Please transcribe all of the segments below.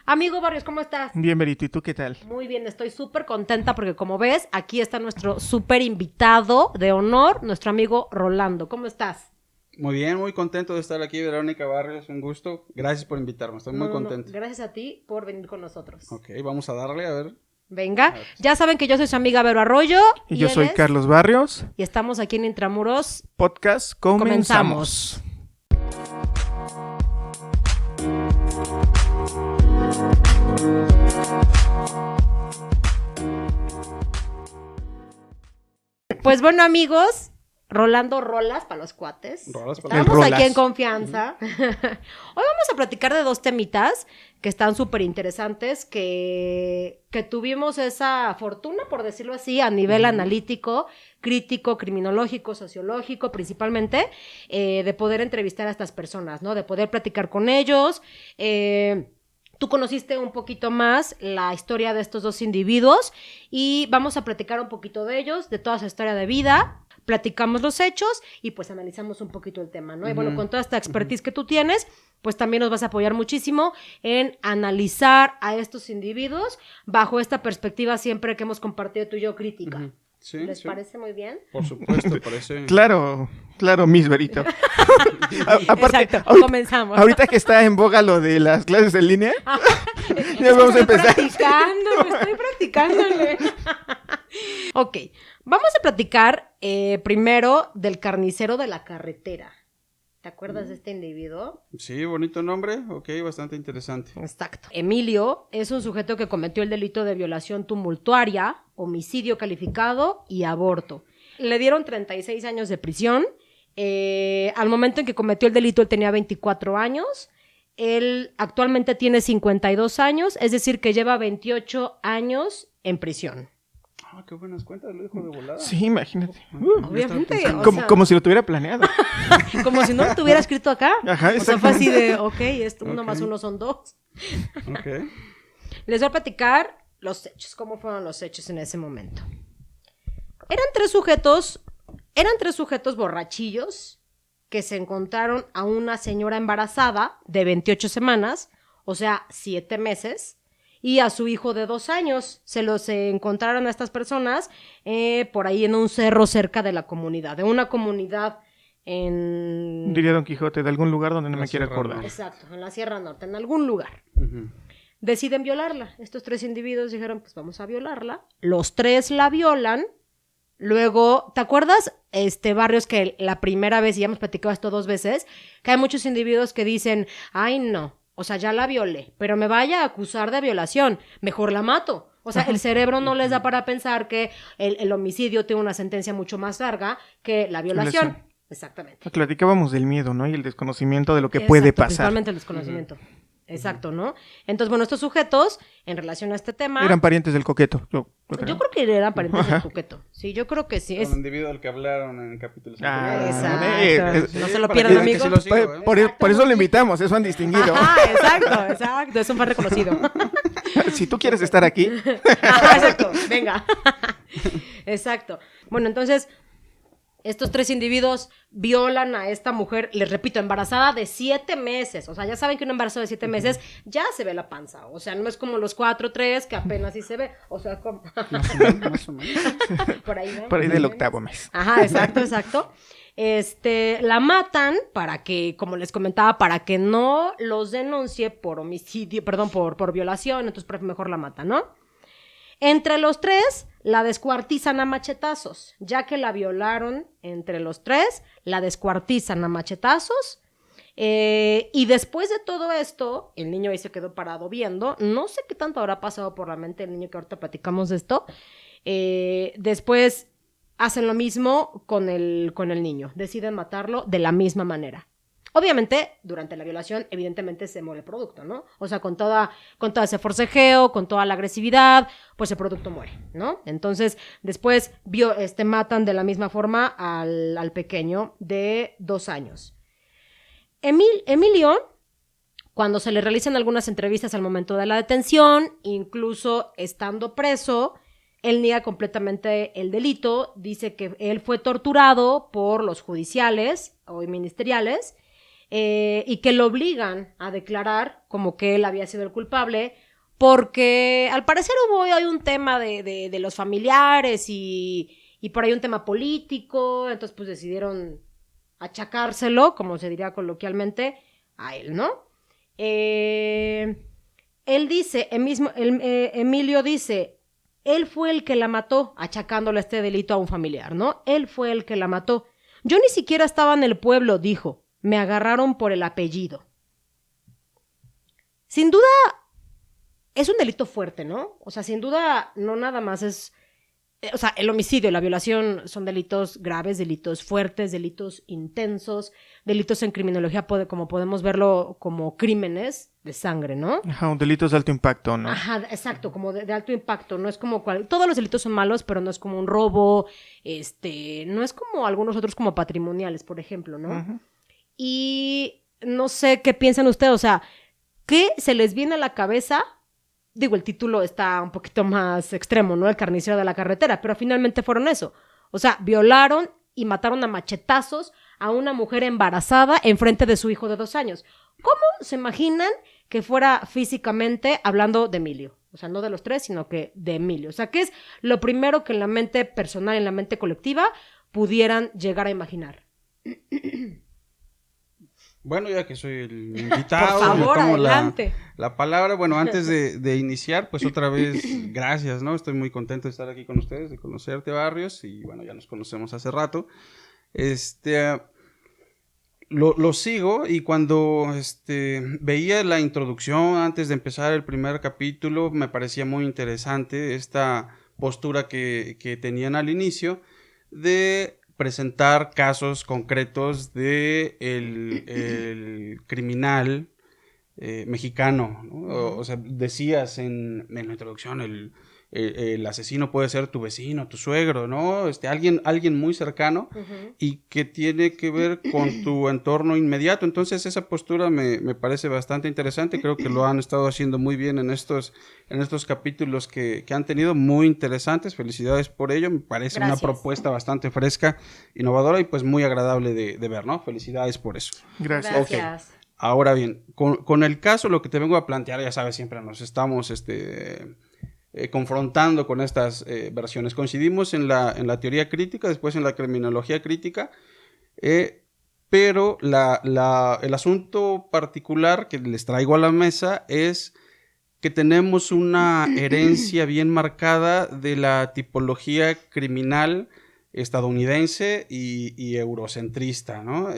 Amigo Barrios, ¿cómo estás? Bien, Berito, ¿y tú qué tal? Muy bien, estoy súper contenta porque como ves, aquí está nuestro súper invitado de honor, nuestro amigo Rolando. ¿Cómo estás? Muy bien, muy contento de estar aquí, Verónica Barrios, un gusto. Gracias por invitarme, estoy muy contento. Gracias a ti por venir con nosotros. Ok, vamos a darle, a ver. Venga, ya saben que yo soy su amiga Vero Arroyo. Y yo soy él es- Carlos Barrios. Y estamos aquí en Intramuros. Podcast, comenzamos. Pues bueno, amigos, Rolando Rolas para los cuates. Rolas para Estamos los- aquí en Rolas. confianza. Hoy vamos a platicar de dos temitas que están súper interesantes, que tuvimos esa fortuna, por decirlo así, a nivel analítico, crítico, criminológico, sociológico, principalmente, de poder entrevistar a estas personas, ¿no? De poder platicar con ellos. Tú conociste un poquito más la historia de estos dos individuos y vamos a platicar un poquito de ellos, de toda su historia de vida. Platicamos los hechos y pues analizamos un poquito el tema, ¿no? Y bueno, con toda esta expertise que tú tienes, pues también nos vas a apoyar muchísimo en analizar a estos individuos bajo esta perspectiva siempre que hemos compartido tú y yo crítica. Sí, ¿Les sí. parece muy bien? Por supuesto, parece. Claro, Miss Berito. Exacto, comenzamos. Ahorita que está en boga lo de las clases en línea, ya vamos a empezar. Estoy practicándole. Ok, vamos a platicar primero del carnicero de la carretera. ¿Te acuerdas de este individuo? Sí, bonito nombre, ok, bastante interesante. Exacto. Emilio es un sujeto que cometió el delito de violación tumultuaria, homicidio calificado y aborto. Le dieron 36 años de prisión. Al momento en que cometió el delito, él tenía 24 años. Él actualmente tiene 52 años, es decir, que lleva 28 años en prisión. Ah, qué buenas cuentas, lo dejo de volada. Sí, imagínate. Obviamente, Como si lo tuviera planeado. como si no lo tuviera escrito acá. Ajá, O sea, fue así exactamente. de, ok, esto, uno Ok. más uno son dos. Ok. Les voy a platicar los hechos, cómo fueron los hechos en ese momento. Eran tres sujetos borrachillos que se encontraron a una señora embarazada de 28 semanas, o sea, 7 meses, y a su hijo de 2 años. Se los encontraron a estas personas por ahí en un cerro cerca de la comunidad, de una comunidad en... Diría Don Quijote, de algún lugar donde no La me quiera Sierra acordar. Exacto, en la Sierra Norte, en algún lugar. Ujú. Deciden violarla. Estos tres individuos dijeron, pues vamos a violarla. Los tres la violan. Luego, ¿te acuerdas, Barrios, que la primera vez, y ya hemos platicado esto 2 veces, que hay muchos individuos que dicen, ay no, o sea, ya la violé, pero me vaya a acusar de violación, mejor la mato. O sea, el cerebro no les da para pensar que el homicidio tiene una sentencia mucho más larga que la violación. Exactamente. Platicábamos del miedo, ¿no? Y el desconocimiento de lo que puede Exacto, pasar. principalmente el desconocimiento. Exacto, ¿no? Entonces, bueno, estos sujetos, en relación a este tema... Eran parientes del coqueto. Yo Yo creo que eran parientes del coqueto. Sí, yo creo que sí. Con el individuo del que hablaron en capítulos Ah, anteriores. Exacto. No se lo para pierdan, que vean que amigos. sí lo sigo, ¿eh? Por eso lo invitamos, es un distinguido. Ajá, exacto. Es un fan reconocido. Si tú quieres estar aquí, Ajá, exacto. Venga. Exacto. Bueno, entonces, estos tres individuos violan a esta mujer, les repito, embarazada de 7 meses. O sea, ya saben que un embarazo de 7 meses ya se ve la panza. O sea, no es como los 4 3 que apenas sí se ve. O sea, como... Más o menos. por ahí, ¿no? por ahí del 8º mes. Ajá, exacto. La matan para que, como les comentaba, para que no los denuncie por homicidio, perdón, por violación, entonces mejor la matan, ¿no? Entre los tres, la descuartizan a machetazos. Ya que la violaron entre los tres, la descuartizan a machetazos. Y después de todo esto, el niño ahí se quedó parado viendo. No sé qué tanto habrá pasado por la mente del niño, que ahorita platicamos de esto. Después hacen lo mismo con el niño. Deciden matarlo de la misma manera. Obviamente, durante la violación, evidentemente se muere el producto, ¿no? O sea, con todo ese forcejeo, con toda la agresividad, pues el producto muere, ¿no? Entonces, después matan de la misma forma al pequeño de 2 años. Emilio, cuando se le realizan algunas entrevistas al momento de la detención, incluso estando preso, él niega completamente el delito, dice que él fue torturado por los judiciales o ministeriales, y que lo obligan a declarar como que él había sido el culpable, porque al parecer hay un tema de los familiares y por ahí un tema político, entonces pues decidieron achacárselo, como se diría coloquialmente, a él, ¿no? Él dice, Emilio dice, él fue el que la mató, achacándole este delito a un familiar, ¿no? Él fue el que la mató. Yo ni siquiera estaba en el pueblo, dijo. Me agarraron por el apellido. Sin duda, es un delito fuerte, ¿no? O sea, sin duda, no nada más es... O sea, el homicidio y la violación son delitos graves, delitos fuertes, delitos intensos, delitos en criminología, como podemos verlo como crímenes de sangre, ¿no? Ajá, delitos de alto impacto, ¿no? Ajá, exacto, como de alto impacto. No es como todos los delitos son malos, pero no es como un robo, no es como algunos otros como patrimoniales, por ejemplo, ¿no? Uh-huh. Y no sé qué piensan ustedes, o sea, ¿qué se les viene a la cabeza? Digo, el título está un poquito más extremo, ¿no? El carnicero de la carretera, pero finalmente fueron eso. O sea, violaron y mataron a machetazos a una mujer embarazada enfrente de su hijo de 2 años. ¿Cómo se imaginan que fuera físicamente hablando de Emilio? O sea, no de los 3, sino que de Emilio. O sea, ¿qué es lo primero que en la mente personal, en la mente colectiva, pudieran llegar a imaginar? Bueno, ya que soy el invitado, por favor, me tomo adelante. La palabra. Bueno, antes de iniciar, pues otra vez, gracias, ¿no? Estoy muy contento de estar aquí con ustedes, de conocerte, Barrios, y bueno, ya nos conocemos hace rato. Lo sigo, y cuando veía la introducción antes de empezar el primer capítulo, me parecía muy interesante esta postura que tenían al inicio de presentar casos concretos de el criminal mexicano, ¿no? O sea, decías en la introducción, el asesino puede ser tu vecino, tu suegro, ¿no? Alguien muy cercano, uh-huh, y que tiene que ver con tu entorno inmediato. Entonces esa postura me parece bastante interesante. Creo que lo han estado haciendo muy bien en estos capítulos que han tenido, muy interesantes. Felicidades por ello. Me parece Gracias. Una propuesta bastante fresca, innovadora y pues muy agradable de ver, ¿no? Felicidades por eso. Gracias. Okay. Ahora bien, con el caso, lo que te vengo a plantear, ya sabes, siempre nos estamos confrontando con estas versiones. Coincidimos en la teoría crítica, después en la criminología crítica, pero el asunto particular que les traigo a la mesa es que tenemos una herencia bien marcada de la tipología criminal estadounidense y eurocentrista, ¿no?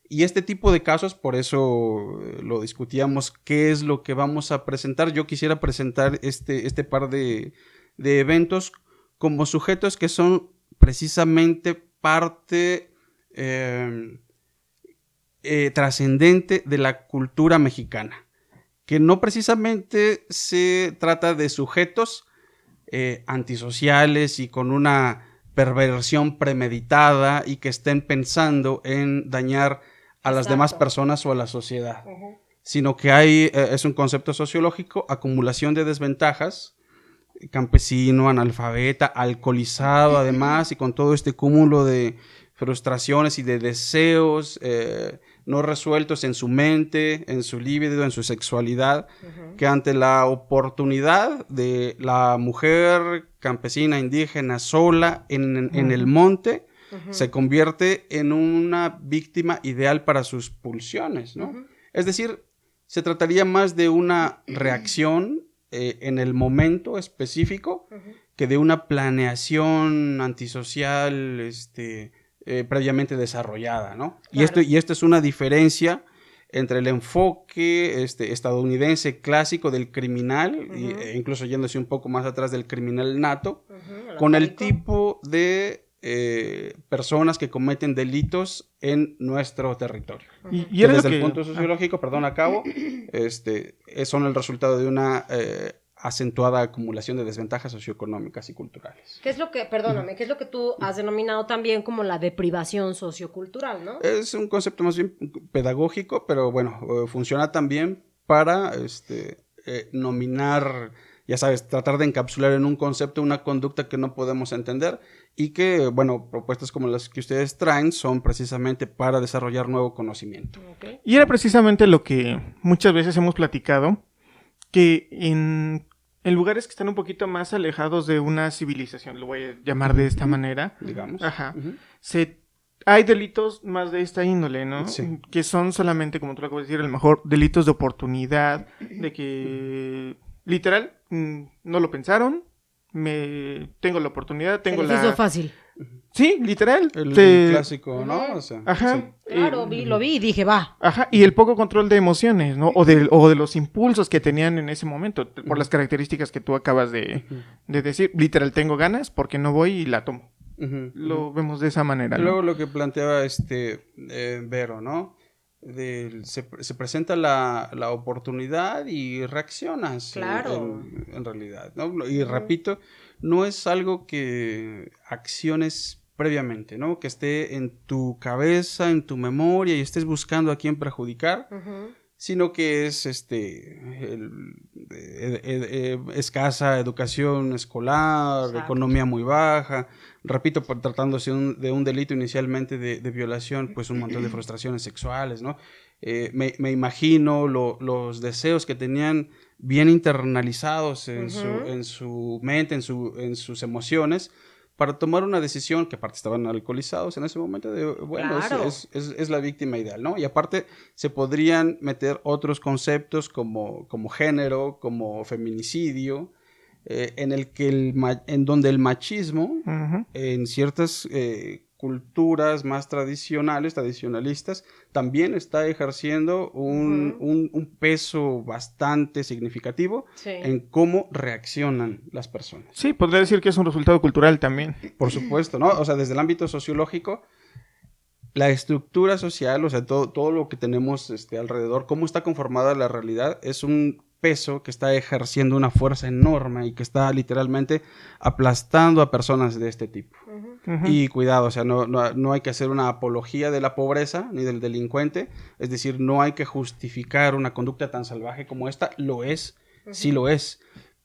Y este tipo de casos, por eso lo discutíamos, qué es lo que vamos a presentar. Yo quisiera presentar este par de eventos como sujetos que son precisamente parte trascendente de la cultura mexicana, que no precisamente se trata de sujetos antisociales y con una perversión premeditada y que estén pensando en dañar a las demás personas o a la sociedad, uh-huh, sino que es un concepto sociológico, acumulación de desventajas, campesino, analfabeta, alcoholizado además, y con todo este cúmulo de frustraciones y de deseos no resueltos en su mente, en su líbido, en su sexualidad, uh-huh, que ante la oportunidad de la mujer campesina, indígena, sola en el monte, uh-huh, se convierte en una víctima ideal para sus pulsiones, ¿no? Uh-huh. Es decir, se trataría más de una reacción en el momento específico, uh-huh, que de una planeación antisocial previamente desarrollada, ¿no? Claro. Y esto es una diferencia entre el enfoque estadounidense clásico del criminal, uh-huh, e incluso yéndose un poco más atrás del criminal nato, uh-huh, con el tipo de personas que cometen delitos en nuestro territorio. Uh-huh. Y desde el punto sociológico, son el resultado de una acentuada acumulación de desventajas socioeconómicas y culturales. ¿Qué es lo que, perdóname, qué es lo que tú has denominado también como la deprivación sociocultural, ¿no? Es un concepto más bien pedagógico, pero bueno, funciona también para nominar ya sabes, tratar de encapsular en un concepto una conducta que no podemos entender y que, bueno, propuestas como las que ustedes traen son precisamente para desarrollar nuevo conocimiento. Okay. Y era precisamente lo que muchas veces hemos platicado, que en lugares que están un poquito más alejados de una civilización, lo voy a llamar de esta manera, Digamos. ajá, Ujú. hay delitos más de esta índole, ¿no? Sí. Que son solamente, como tú lo acabas de decir, a lo mejor delitos de oportunidad, de que literal no lo pensaron, tengo la oportunidad, tengo Se les la... hizo fácil. Sí, literal. El clásico, ¿no? O sea, Ajá. sí. Claro, lo vi y dije, va. Ajá, y el poco control de emociones, ¿no? O de los impulsos que tenían en ese momento, por las características que tú acabas de decir. Literal, tengo ganas porque no voy y la tomo. Ujú, Lo vemos de esa manera, Y ¿no? luego lo que planteaba Vero, ¿no? Se presenta la oportunidad y reaccionas Claro. en realidad, ¿no? Y repito, no es algo que acciones previamente, ¿no? Que esté en tu cabeza, en tu memoria y estés buscando a quién perjudicar, sino que es escasa educación escolar, Exacto. economía muy baja, repito, tratándose de un delito inicialmente de violación, pues un montón de frustraciones sexuales, ¿no? Me imagino los deseos que tenían bien internalizados en su mente, en sus emociones, para tomar una decisión, que aparte estaban alcoholizados en ese momento, bueno, Claro. es la víctima ideal, ¿no? Y aparte se podrían meter otros conceptos como género, como feminicidio, en donde el machismo, Ujú. en ciertas culturas más tradicionalistas, también está ejerciendo un peso bastante significativo Sí. en cómo reaccionan las personas. Sí, podría decir que es un resultado cultural también. Por supuesto, ¿no? O sea, desde el ámbito sociológico, la estructura social, o sea, todo lo que tenemos alrededor, cómo está conformada la realidad, es un peso que está ejerciendo una fuerza enorme y que está literalmente aplastando a personas de este tipo. Ujú. Y cuidado, o sea, no hay que hacer una apología de la pobreza ni del delincuente, es decir, no hay que justificar una conducta tan salvaje como esta, lo es, sí lo es,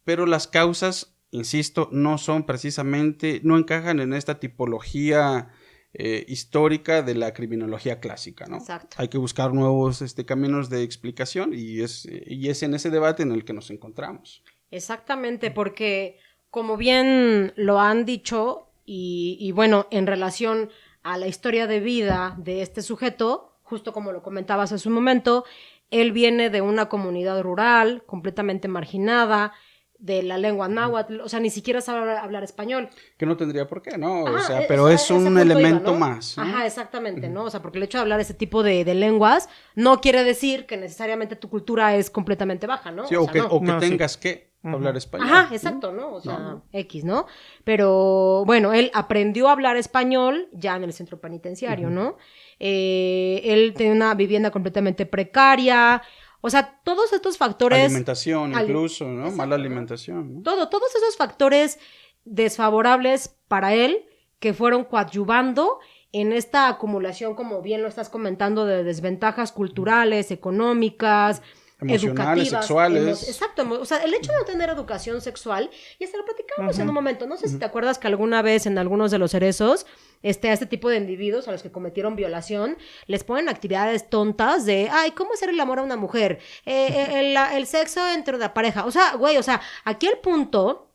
pero las causas, insisto, no encajan en esta tipología histórica de la criminología clásica, ¿no? Exacto. Hay que buscar nuevos caminos de explicación y es en ese debate en el que nos encontramos. Exactamente, porque como bien lo han dicho, y bueno, en relación a la historia de vida de este sujeto, justo como lo comentabas hace un momento, él viene de una comunidad rural, completamente marginada, de la lengua náhuatl, o sea, ni siquiera sabe hablar español. Que no tendría por qué, ¿no? Ajá, o sea, pero es un punto elemento iba, ¿no? más, ¿no? Ajá, exactamente, ¿no? O sea, porque el hecho de hablar ese tipo de lenguas no quiere decir que necesariamente tu cultura es completamente baja, ¿no? Sí, o o sea, que, no. o que No, sí. tengas que hablar español. Ajá, exacto, ¿no? O sea, X, ¿no? Pero bueno, él aprendió a hablar español ya en el centro penitenciario, ¿no? Él tenía una vivienda completamente precaria. O sea, todos estos factores... Alimentación incluso, ¿no? Exacto, Mala ¿no? alimentación, ¿no? Todos esos factores desfavorables para él que fueron coadyuvando en esta acumulación, como bien lo estás comentando, de desventajas culturales, económicas, Emocionales, educativas, sexuales. exacto, o sea, el hecho de no tener educación sexual, y hasta lo platicábamos en un momento, no sé si te acuerdas que alguna vez en algunos de los cerezos, a este tipo de individuos a los que cometieron violación, les ponen actividades tontas de, ay, ¿cómo hacer el amor a una mujer? El sexo entre la pareja, o sea, güey, o sea, aquí el punto...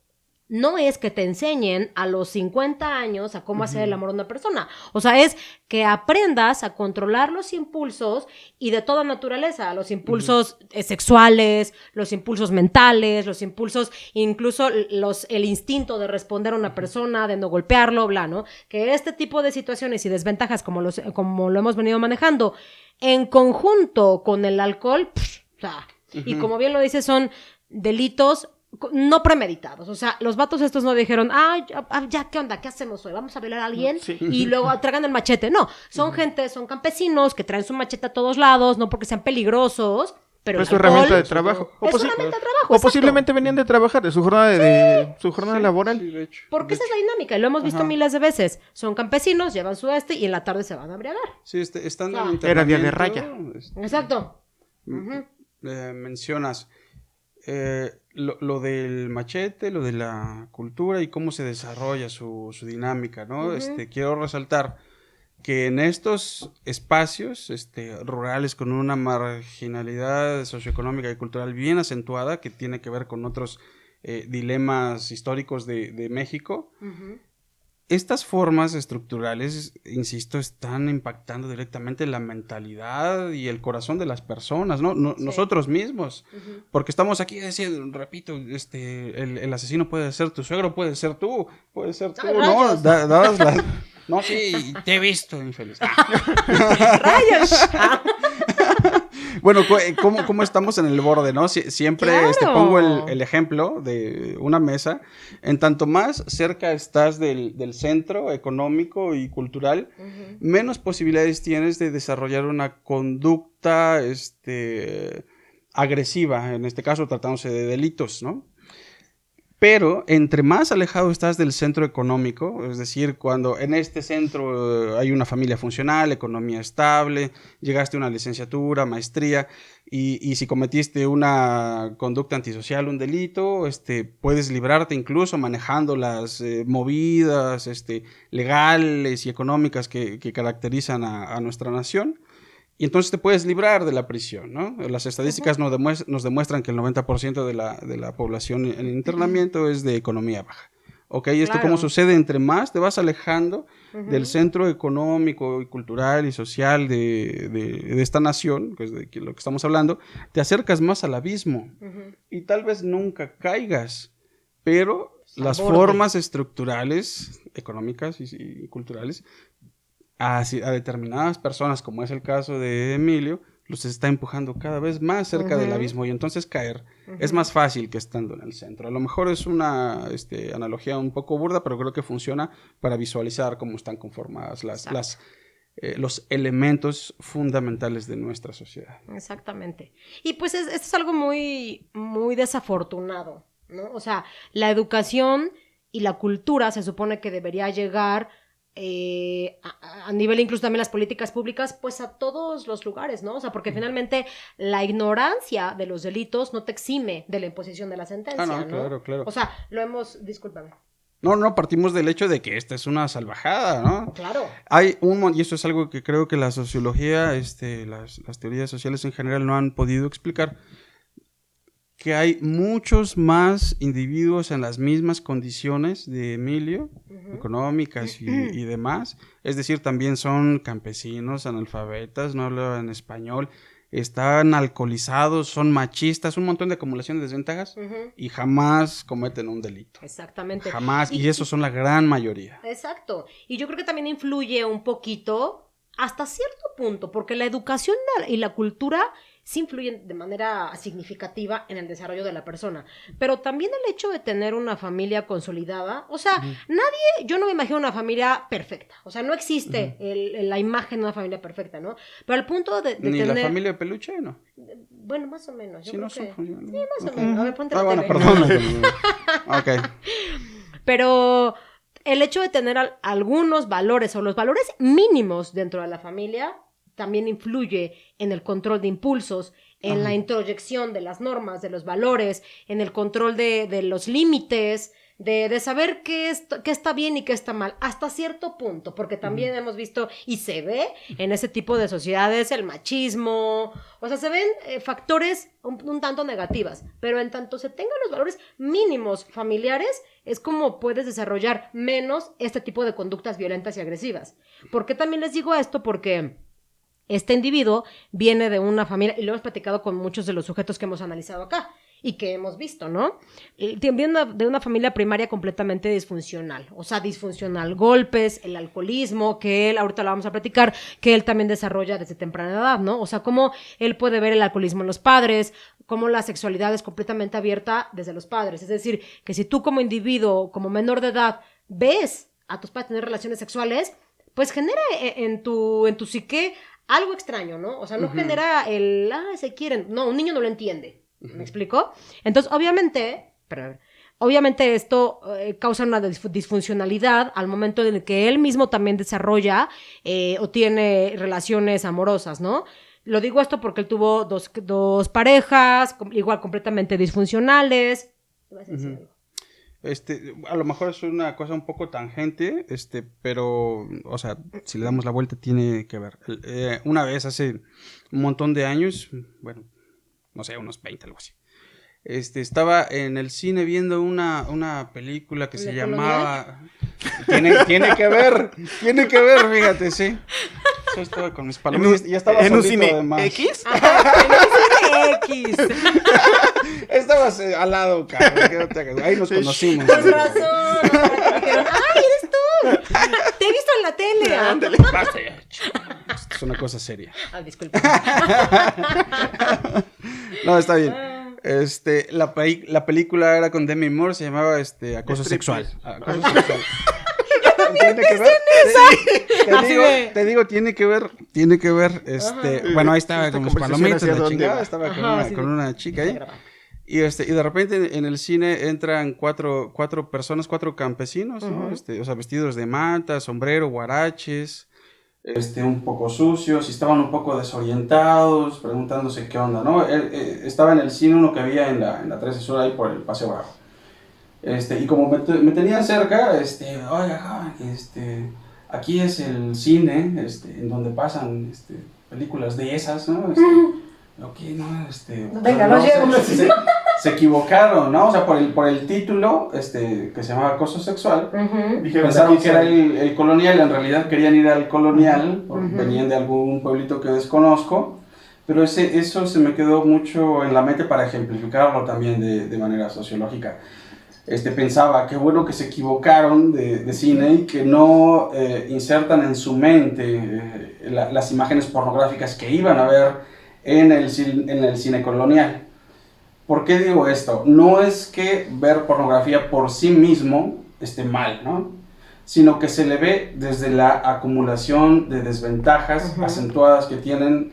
No es que te enseñen a los 50 años a cómo hacer el amor a una persona. O sea, es que aprendas a controlar los impulsos y de toda naturaleza. Los impulsos sexuales, los impulsos mentales, los impulsos, incluso el instinto de responder a una persona, de no golpearlo, bla, ¿no? Que este tipo de situaciones y desventajas, como lo hemos venido manejando, en conjunto con el alcohol, o sea, y como bien lo dices, son delitos no premeditados, o sea, los vatos estos no dijeron, ya, ¿qué onda? ¿Qué hacemos hoy? ¿Vamos a violar a alguien? Sí. Y luego tragan el machete. No, son son campesinos que traen su machete a todos lados, no porque sean peligrosos, pero Es su herramienta de trabajo. Es su herramienta de trabajo, O exacto. posiblemente venían de trabajar, de su jornada, su jornada laboral. Sí, de hecho. Porque esa es la dinámica, y lo hemos visto miles de veces. Son campesinos, llevan su y en la tarde se van a embriagar. Sí, estando Ah. en Era día de internamiento, Exacto. mencionas, lo del machete, lo de la cultura y cómo se desarrolla su dinámica, ¿no? Quiero resaltar que en estos espacios rurales con una marginalidad socioeconómica y cultural bien acentuada, que tiene que ver con otros dilemas históricos de México, estas formas estructurales, insisto, están impactando directamente la mentalidad y el corazón de las personas, ¿no? Sí. Nosotros mismos, porque estamos aquí diciendo, repito, el asesino puede ser tu suegro, puede ser tú, ¿no? Dadas las... No, sí, te he visto, infeliz. ¡Rayos! Bueno, ¿cómo estamos en el borde, no? Siempre ¡Claro! Pongo el ejemplo de una mesa. En tanto más cerca estás del centro económico y cultural, menos posibilidades tienes de desarrollar una conducta agresiva, en este caso tratándose de delitos, ¿no? Pero entre más alejado estás del centro económico, es decir, cuando en este centro hay una familia funcional, economía estable, llegaste a una licenciatura, maestría, y si cometiste una conducta antisocial, un delito, puedes librarte incluso manejando las movidas legales y económicas que caracterizan a nuestra nación. Y entonces te puedes librar de la prisión, ¿no? Las estadísticas nos demuestran que el 90% de la población en internamiento es de economía baja. ¿Ok? Esto claro. ¿Cómo sucede? Entre más te vas alejando del centro económico y cultural y social de esta nación, que es de lo que estamos hablando, te acercas más al abismo. Y tal vez nunca caigas, pero las formas estructurales, económicas y culturales, a determinadas personas, como es el caso de Emilio, los está empujando cada vez más cerca del abismo, y entonces caer es más fácil que estando en el centro. A lo mejor es una analogía un poco burda, pero creo que funciona para visualizar cómo están conformadas los elementos fundamentales de nuestra sociedad. Exactamente. Y pues esto es algo muy, muy desafortunado, ¿no? O sea, la educación y la cultura se supone que debería llegar a nivel incluso también las políticas públicas, pues a todos los lugares, ¿no? O sea, porque finalmente la ignorancia de los delitos no te exime de la imposición de la sentencia, ¿no? Claro. O sea, discúlpame. No, partimos del hecho de que esta es una salvajada, ¿no? Claro. Y eso es algo que creo que la sociología, las teorías sociales en general no han podido explicar, que hay muchos más individuos en las mismas condiciones de Emilio, económicas y demás. Es decir, también son campesinos, analfabetas, no hablan español, están alcoholizados, son machistas, un montón de acumulación de desventajas y jamás cometen un delito. Exactamente. Jamás, y esos son la gran mayoría. Exacto. Y yo creo que también influye un poquito hasta cierto punto, porque la educación y la cultura sí influyen de manera significativa en el desarrollo de la persona, pero también el hecho de tener una familia consolidada, o sea, yo no me imagino una familia perfecta, o sea, no existe la imagen de una familia perfecta, ¿no? Pero al punto de ¿Ni tener... la familia de peluche, no? Bueno, más o menos, yo sí, creo no que... son... Sí, más o menos, a ver, ponte la bueno, TV. perdón. Ok. Pero el hecho de tener algunos valores o los valores mínimos dentro de la familia también influye en el control de impulsos, en la introyección de las normas, de los valores, en el control de los límites, de saber qué está bien y qué está mal, hasta cierto punto, porque también hemos visto y se ve en ese tipo de sociedades el machismo, o sea, se ven factores un tanto negativas, pero en tanto se tengan los valores mínimos familiares, es como puedes desarrollar menos este tipo de conductas violentas y agresivas. ¿Por qué también les digo esto? Porque este individuo viene de una familia, y lo hemos platicado con muchos de los sujetos que hemos analizado acá y que hemos visto, ¿no? Viene de una familia primaria completamente disfuncional, o sea, disfuncional, golpes, el alcoholismo, que él, ahorita lo vamos a platicar, que él también desarrolla desde temprana edad, ¿no? O sea, cómo él puede ver el alcoholismo en los padres, cómo la sexualidad es completamente abierta desde los padres, es decir, que si tú como individuo, como menor de edad, ves a tus padres tener relaciones sexuales, pues genera en tu psique algo extraño, ¿no? O sea, no genera se quieren. No, un niño no lo entiende. ¿Me explico? Entonces, obviamente esto causa una disfuncionalidad al momento en el que él mismo también desarrolla o tiene relaciones amorosas, ¿no? Lo digo esto porque él tuvo dos parejas, igual completamente disfuncionales. ¿Te vas a decir algo? A lo mejor es una cosa un poco tangente, pero, o sea, si le damos la vuelta tiene que ver. Una vez, hace un montón de años, bueno, no sé, unos 20, algo así. Estaba en el cine viendo una película que se llamaba... Tiene que ver, fíjate, sí. Yo estaba con mis palomitas y ya estaba ¿En un solito, cine además. X? Ajá, en un cine X. Estabas al lado, cabrón, que no te hagas. Ahí nos conocimos. Con razón. Dijeron, ¡ay, eres tú! Te he visto en la tele. Ándale. Basta ya. Es una cosa seria. Ah, disculpa. No, está bien. La película era con Demi Moore, se llamaba Acoso Sexual. Acoso Sexual. ¿Tiene que ver? Sí. Te digo, tiene que ver. Bueno, ahí estaba con mis palomitas, la chingada, estaba con una chica ahí. Y de repente en el cine entran cuatro personas, 4 campesinos, ¿no? O sea, vestidos de manta, sombrero, guaraches, un poco sucios, y estaban un poco desorientados, preguntándose qué onda, ¿no? Estaba en el cine uno que había en la 13 Sur, ahí por el Paseo Bravo. Y como me tenían cerca, oiga, joven, aquí es el cine, en donde pasan, películas de esas, ¿no? Ok, no, Venga, no no llego. se equivocaron, ¿no? O sea, por el título, que se llamaba Acoso Sexual, pensaron que era el Colonial, en realidad querían ir al Colonial, porque venían de algún pueblito que desconozco, pero eso se me quedó mucho en la mente para ejemplificarlo también de manera sociológica. Pensaba, qué bueno que se equivocaron de cine y que no insertan en su mente las imágenes pornográficas que iban a ver en el cine colonial. ¿Por qué digo esto? No es que ver pornografía por sí mismo esté mal, ¿no? Sino que se le ve desde la acumulación de desventajas acentuadas que tienen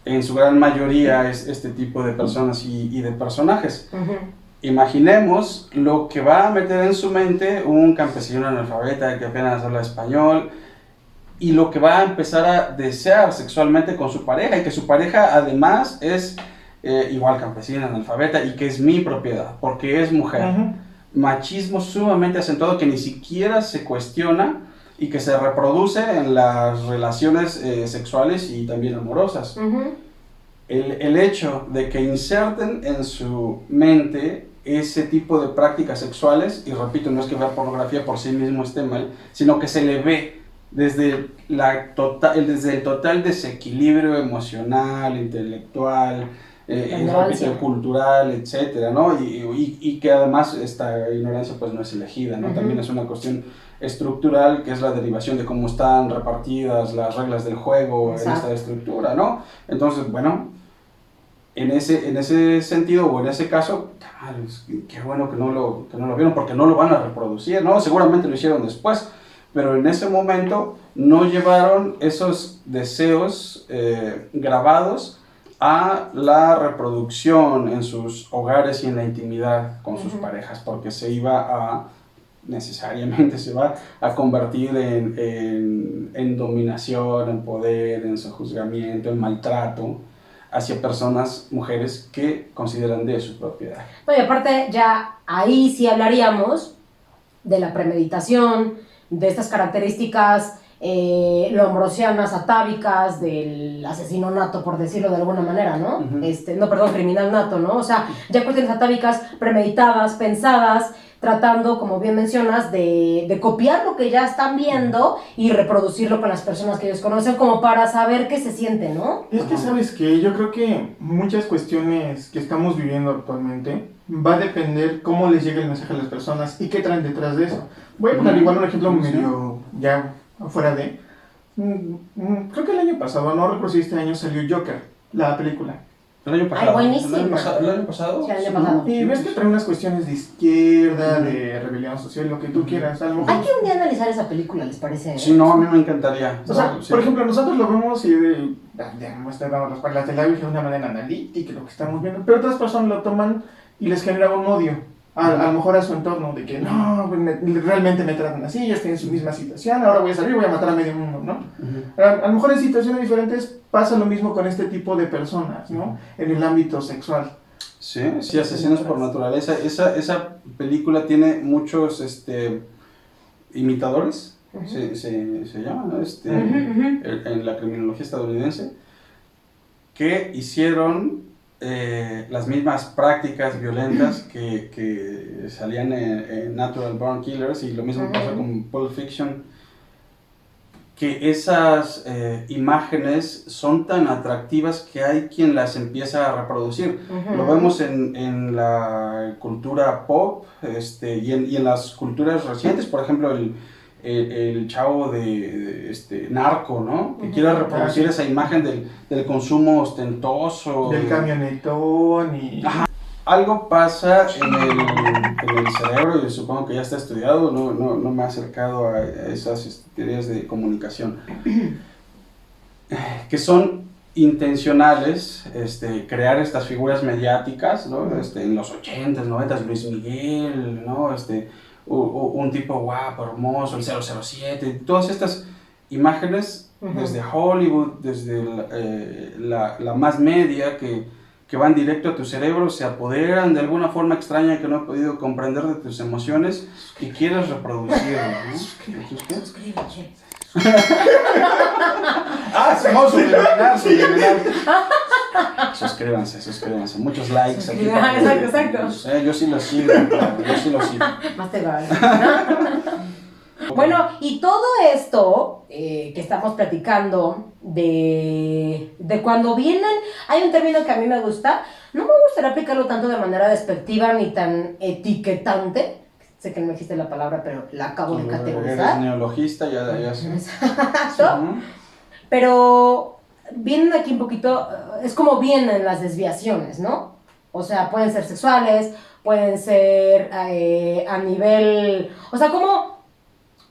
en su gran mayoría este tipo de personas y de personajes. Imaginemos lo que va a meter en su mente un campesino analfabeta que apenas habla español, y lo que va a empezar a desear sexualmente con su pareja, y que su pareja además es igual campesina, analfabeta, y que es mi propiedad, porque es mujer. Machismo sumamente acentuado que ni siquiera se cuestiona y que se reproduce en las relaciones sexuales y también amorosas. El hecho de que inserten en su mente ese tipo de prácticas sexuales, y repito, no es que ver pornografía por sí mismo esté mal, sino que se le ve desde el total desequilibrio emocional, intelectual, repito, cultural, etcétera, ¿no? Y que además esta ignorancia pues no es elegida, ¿no? También es una cuestión estructural, que es la derivación de cómo están repartidas las reglas del juego. Exacto. En esta estructura, ¿no? Entonces, bueno, en ese sentido o en ese caso, qué bueno que no lo vieron, porque no lo van a reproducir, ¿no? Seguramente lo hicieron después, pero en ese momento no llevaron esos deseos grabados a la reproducción en sus hogares y en la intimidad con sus parejas, porque necesariamente se va a convertir en dominación, en poder, en sojuzgamiento, en maltrato hacia personas, mujeres, que consideran de su propiedad. No, y aparte ya ahí sí hablaríamos de la premeditación, de estas características lombrosianas, atávicas, del asesino nato, por decirlo de alguna manera, ¿no? Criminal nato, ¿no? O sea, ya cuestiones atávicas, premeditadas, pensadas, tratando, como bien mencionas, de copiar lo que ya están viendo y reproducirlo con las personas que ellos conocen, como para saber qué se siente, ¿no? Es que, ¿sabes qué? Yo creo que muchas cuestiones que estamos viviendo actualmente va a depender cómo les llega el mensaje a las personas y qué traen detrás de eso. Voy a poner igual un ejemplo medio ya afuera de... creo que el año pasado, no recuerdo si este año salió Joker, la película. El año pasado. Ay, buenísimo. ¿El año pasado? Sí, el año pasado. Y ves que trae unas cuestiones de izquierda, de rebelión social, lo que tú quieras. A lo mejor... Hay que un día analizar esa película, ¿les parece? Sí, no, a mí me encantaría. O sea, sí. por ejemplo, nosotros lo vemos y mostramos las de la de una manera analítica, lo que estamos viendo, pero otras personas lo toman y les genera un odio. a lo mejor a su entorno, de que no, realmente me tratan así, yo estoy en su misma situación, ahora voy a salir y voy a matar a medio mundo, ¿no? A lo mejor en situaciones diferentes pasa lo mismo con este tipo de personas, ¿no? En el ámbito sexual. Sí, Asesinos por Naturaleza. Esa película tiene muchos imitadores, se llama, ¿no? En la criminología estadounidense, que hicieron las mismas prácticas violentas que salían en Natural Born Killers, y lo mismo pasa con Pulp Fiction, que esas imágenes son tan atractivas que hay quien las empieza a reproducir. Lo vemos en la cultura pop y en las culturas recientes, por ejemplo el chavo de Narco, ¿no? Que quiere reproducir esa imagen del consumo ostentoso. Del camionetón y... Ajá. Algo pasa en el cerebro, y supongo que ya está estudiado, no me he acercado a esas teorías de comunicación, que son intencionales, crear estas figuras mediáticas, ¿no? En los 80s, 90s, Luis Miguel, ¿no? Un tipo guapo, hermoso, el 007, todas estas imágenes desde Hollywood, desde la más media, que van directo a tu cerebro, se apoderan de alguna forma extraña que no he podido comprender de tus emociones y quieres reproducirlo, ¿no? Suscríbete. Subliminal. Suscríbanse. Muchos likes aquí. Exacto. Yo sí lo sigo. Más te vale. Bueno, y todo esto que estamos platicando de cuando vienen, hay un término que a mí me gusta, no me gustaría aplicarlo tanto de manera despectiva ni tan etiquetante, sé que no existe la palabra, pero la acabo de categorizar. Eres neologista, ya sé. Exacto. Pero vienen aquí un poquito, es como vienen las desviaciones, ¿no? O sea, pueden ser sexuales, pueden ser a nivel, o sea, como...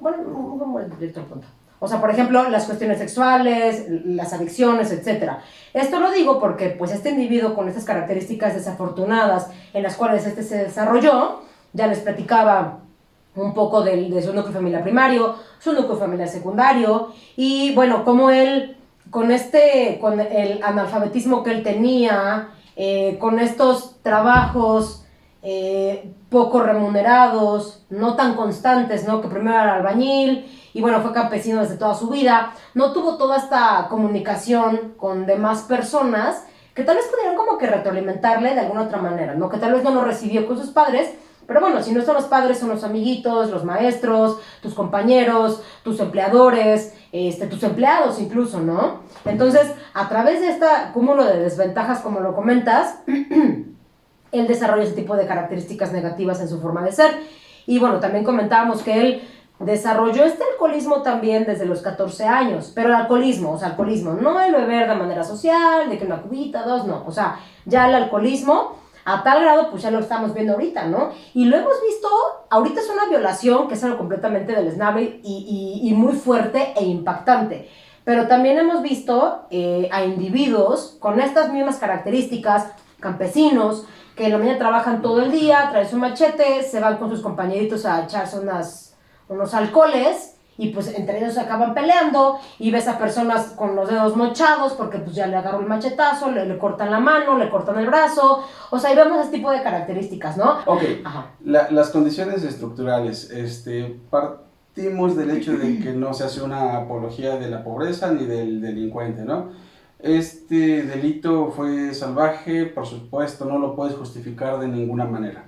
Bueno, vamos directo al punto. O sea, por ejemplo, las cuestiones sexuales, las adicciones, etc. Esto lo digo porque, pues, este individuo con estas características desafortunadas en las cuales se desarrolló, ya les platicaba un poco de su núcleo familiar primario, su núcleo familiar secundario, y bueno, como él, con el analfabetismo que él tenía, con estos trabajos poco remunerados, no tan constantes, ¿no? Que primero era albañil y bueno, fue campesino desde toda su vida, no tuvo toda esta comunicación con demás personas que tal vez pudieran como que retroalimentarle de alguna otra manera, ¿no? Que tal vez no lo recibió con sus padres, pero bueno, si no son los padres, son los amiguitos, los maestros, tus compañeros, tus empleadores, tus empleados incluso, ¿no? Entonces, a través de este cúmulo de desventajas, como lo comentas, él desarrolla ese tipo de características negativas en su forma de ser. Y bueno, también comentábamos que él desarrolló este alcoholismo también desde los 14 años, pero el alcoholismo, no el beber de manera social, de que una cubita, dos, no, o sea, ya el alcoholismo a tal grado, pues ya lo estamos viendo ahorita, ¿no? Y lo hemos visto, ahorita es una violación que es algo completamente deleznable y muy fuerte e impactante, pero también hemos visto a individuos con estas mismas características, campesinos, que en la mañana trabajan todo el día, traen su machete, se van con sus compañeritos a echarse unos alcoholes y pues entre ellos se acaban peleando y ves a personas con los dedos mochados porque pues ya le agarró el machetazo, le cortan la mano, le cortan el brazo, o sea, y vemos ese tipo de características, ¿no? Ok, las condiciones estructurales, partimos del hecho de que no se hace una apología de la pobreza ni del delincuente, ¿no? Este delito fue salvaje, por supuesto, no lo puedes justificar de ninguna manera.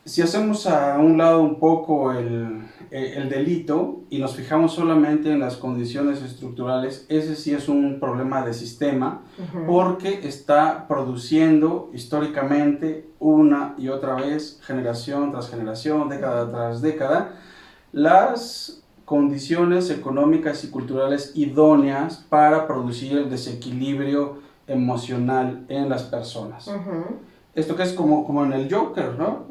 Si hacemos a un lado un poco el delito y nos fijamos solamente en las condiciones estructurales, ese sí es un problema de sistema, porque está produciendo históricamente una y otra vez, generación tras generación, década tras década, las condiciones económicas y culturales idóneas para producir el desequilibrio emocional en las personas. Esto que es como en el Joker, ¿no?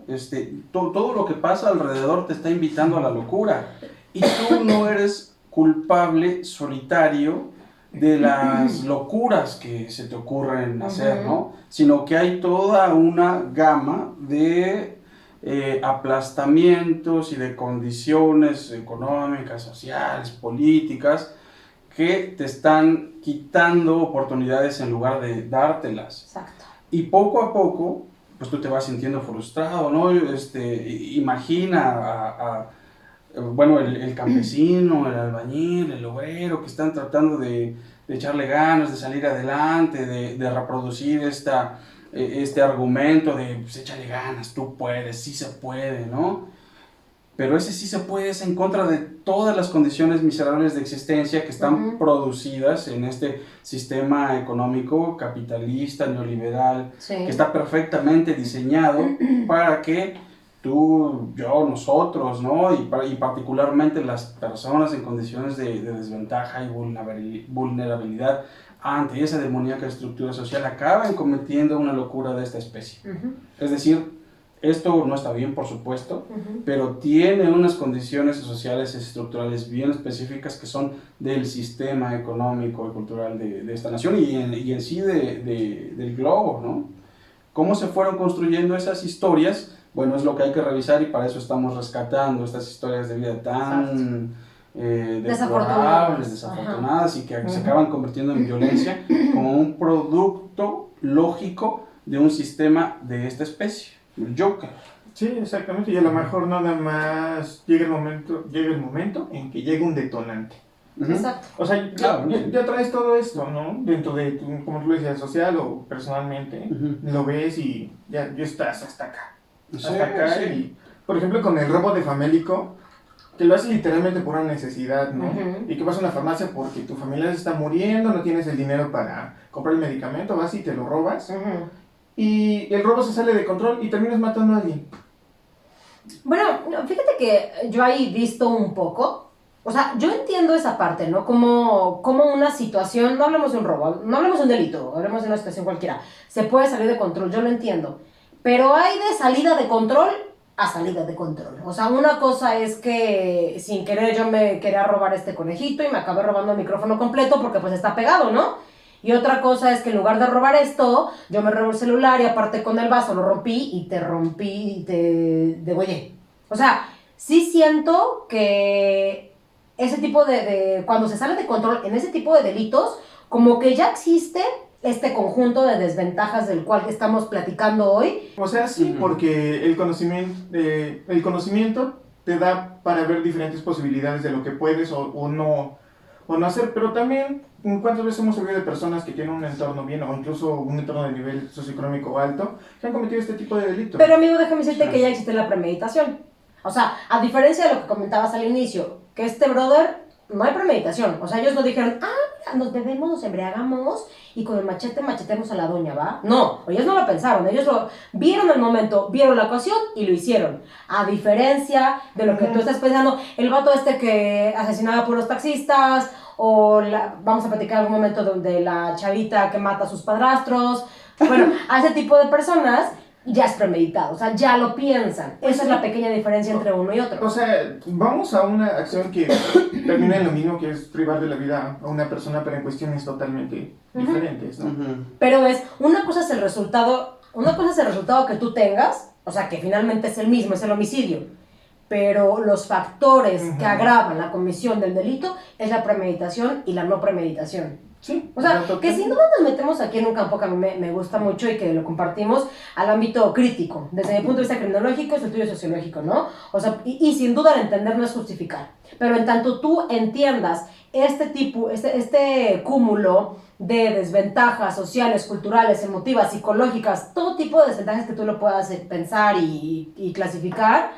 Todo lo que pasa alrededor te está invitando a la locura y tú no eres culpable solitario de las locuras que se te ocurren hacer, ¿no? Sino que hay toda una gama de aplastamientos y de condiciones económicas, sociales, políticas, que te están quitando oportunidades en lugar de dártelas. Exacto. Y poco a poco, pues tú te vas sintiendo frustrado, ¿no? Imagina bueno, el campesino, el albañil, el obrero, que están tratando de echarle ganas, de salir adelante, de reproducir este argumento de, pues échale ganas, tú puedes, sí se puede, ¿no? Pero ese sí se puede es en contra de todas las condiciones miserables de existencia que están producidas en este sistema económico capitalista, neoliberal, que está perfectamente diseñado para que tú, yo, nosotros, ¿no? Y particularmente las personas en condiciones de desventaja y vulnerabilidad ante esa demoníaca estructura social acaben cometiendo una locura de esta especie. Es decir, esto no está bien, por supuesto, pero tiene unas condiciones sociales y estructurales bien específicas que son del sistema económico y cultural de esta nación y en sí del globo, ¿no? ¿Cómo se fueron construyendo esas historias? Bueno, es lo que hay que revisar y para eso estamos rescatando estas historias de vida tan desafortunadas y que se acaban convirtiendo en violencia como un producto lógico de un sistema de esta especie. El Joker. Sí, exactamente, y a lo mejor nada más llega el momento en que llega un detonante. Exacto. O sea, ya traes todo esto, ¿no? Dentro de tu, como tú lo decías, social o personalmente, lo ves y ya estás hasta acá. Hasta acá y, por ejemplo, con el robo de famélico, que lo haces literalmente por una necesidad, ¿no? Y que vas a una farmacia porque tu familia se está muriendo, no tienes el dinero para comprar el medicamento, vas y te lo robas. Y el robo se sale de control y terminas matando a alguien. Bueno, fíjate que yo ahí visto un poco, o sea, yo entiendo esa parte, ¿no? Como una situación, no hablemos de un robo, no hablemos de un delito, hablemos de una situación cualquiera, se puede salir de control, yo lo entiendo, pero hay de salida de control a salida de control. O sea, una cosa es que sin querer yo me quería robar este conejito y me acabé robando el micrófono completo porque pues está pegado, ¿no? Y otra cosa es que en lugar de robar esto, yo me robé el celular y aparte con el vaso lo rompí y te degollé. O sea, sí siento que ese tipo cuando se sale de control en ese tipo de delitos, como que ya existe este conjunto de desventajas del cual estamos platicando hoy. O sea, sí, porque el conocimiento te da para ver diferentes posibilidades de lo que puedes o no hacer, pero también cuántas veces hemos oído de personas que tienen un entorno bien o incluso un entorno de nivel socioeconómico alto que han cometido este tipo de delitos. Pero amigo, déjame decirte que ya existe la premeditación. O sea, a diferencia de lo que comentabas al inicio, que este brother no hay premeditación. O sea, ellos no dijeron, mira, nos bebemos, nos embriagamos y con el machete machetemos a la doña, ¿va? No, ellos no lo pensaron, ellos lo vieron el momento, vieron la ocasión y lo hicieron. A diferencia de lo que tú estás pensando, el vato que asesinaba por los taxistas, o vamos a platicar algún momento donde la chavita que mata a sus padrastros, bueno, a ese tipo de personas ya es premeditado, o sea, ya lo piensan. Esa es la pequeña diferencia entre uno y otro. O sea, vamos a una acción que termina en lo mismo, que es privar de la vida a una persona, pero en cuestiones totalmente diferentes, ¿no? Pero una cosa es el resultado que tú tengas, o sea, que finalmente es el mismo, es el homicidio, pero los factores que agravan la comisión del delito es la premeditación y la no premeditación. Sí, o sea, que sin duda nos metemos aquí en un campo que a mí me gusta mucho y que lo compartimos al ámbito crítico, desde mi punto de vista criminológico, es el tuyo sociológico, ¿no? O sea, y sin duda el entender no es justificar, pero en tanto tú entiendas este cúmulo de desventajas sociales, culturales, emotivas, psicológicas, todo tipo de desventajas que tú lo puedas pensar y clasificar,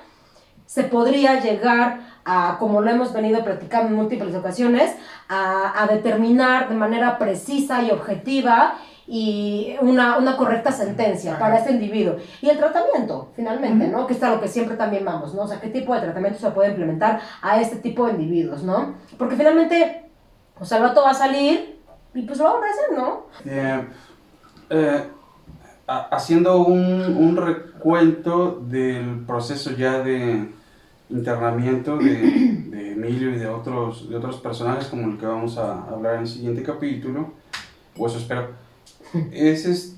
se podría llegar a, como lo hemos venido platicando en múltiples ocasiones, a determinar de manera precisa y objetiva y una correcta sentencia para este individuo. Y el tratamiento, finalmente, ¿no? Que es a lo que siempre también vamos, ¿no? O sea, ¿qué tipo de tratamiento se puede implementar a este tipo de individuos, ¿no? Porque finalmente, o sea, el vato va a salir y pues lo va a ofrecer, ¿no? Haciendo un recuento del proceso ya de internamiento de Emilio y de otros personajes como el que vamos a hablar en el siguiente capítulo, o eso espero, es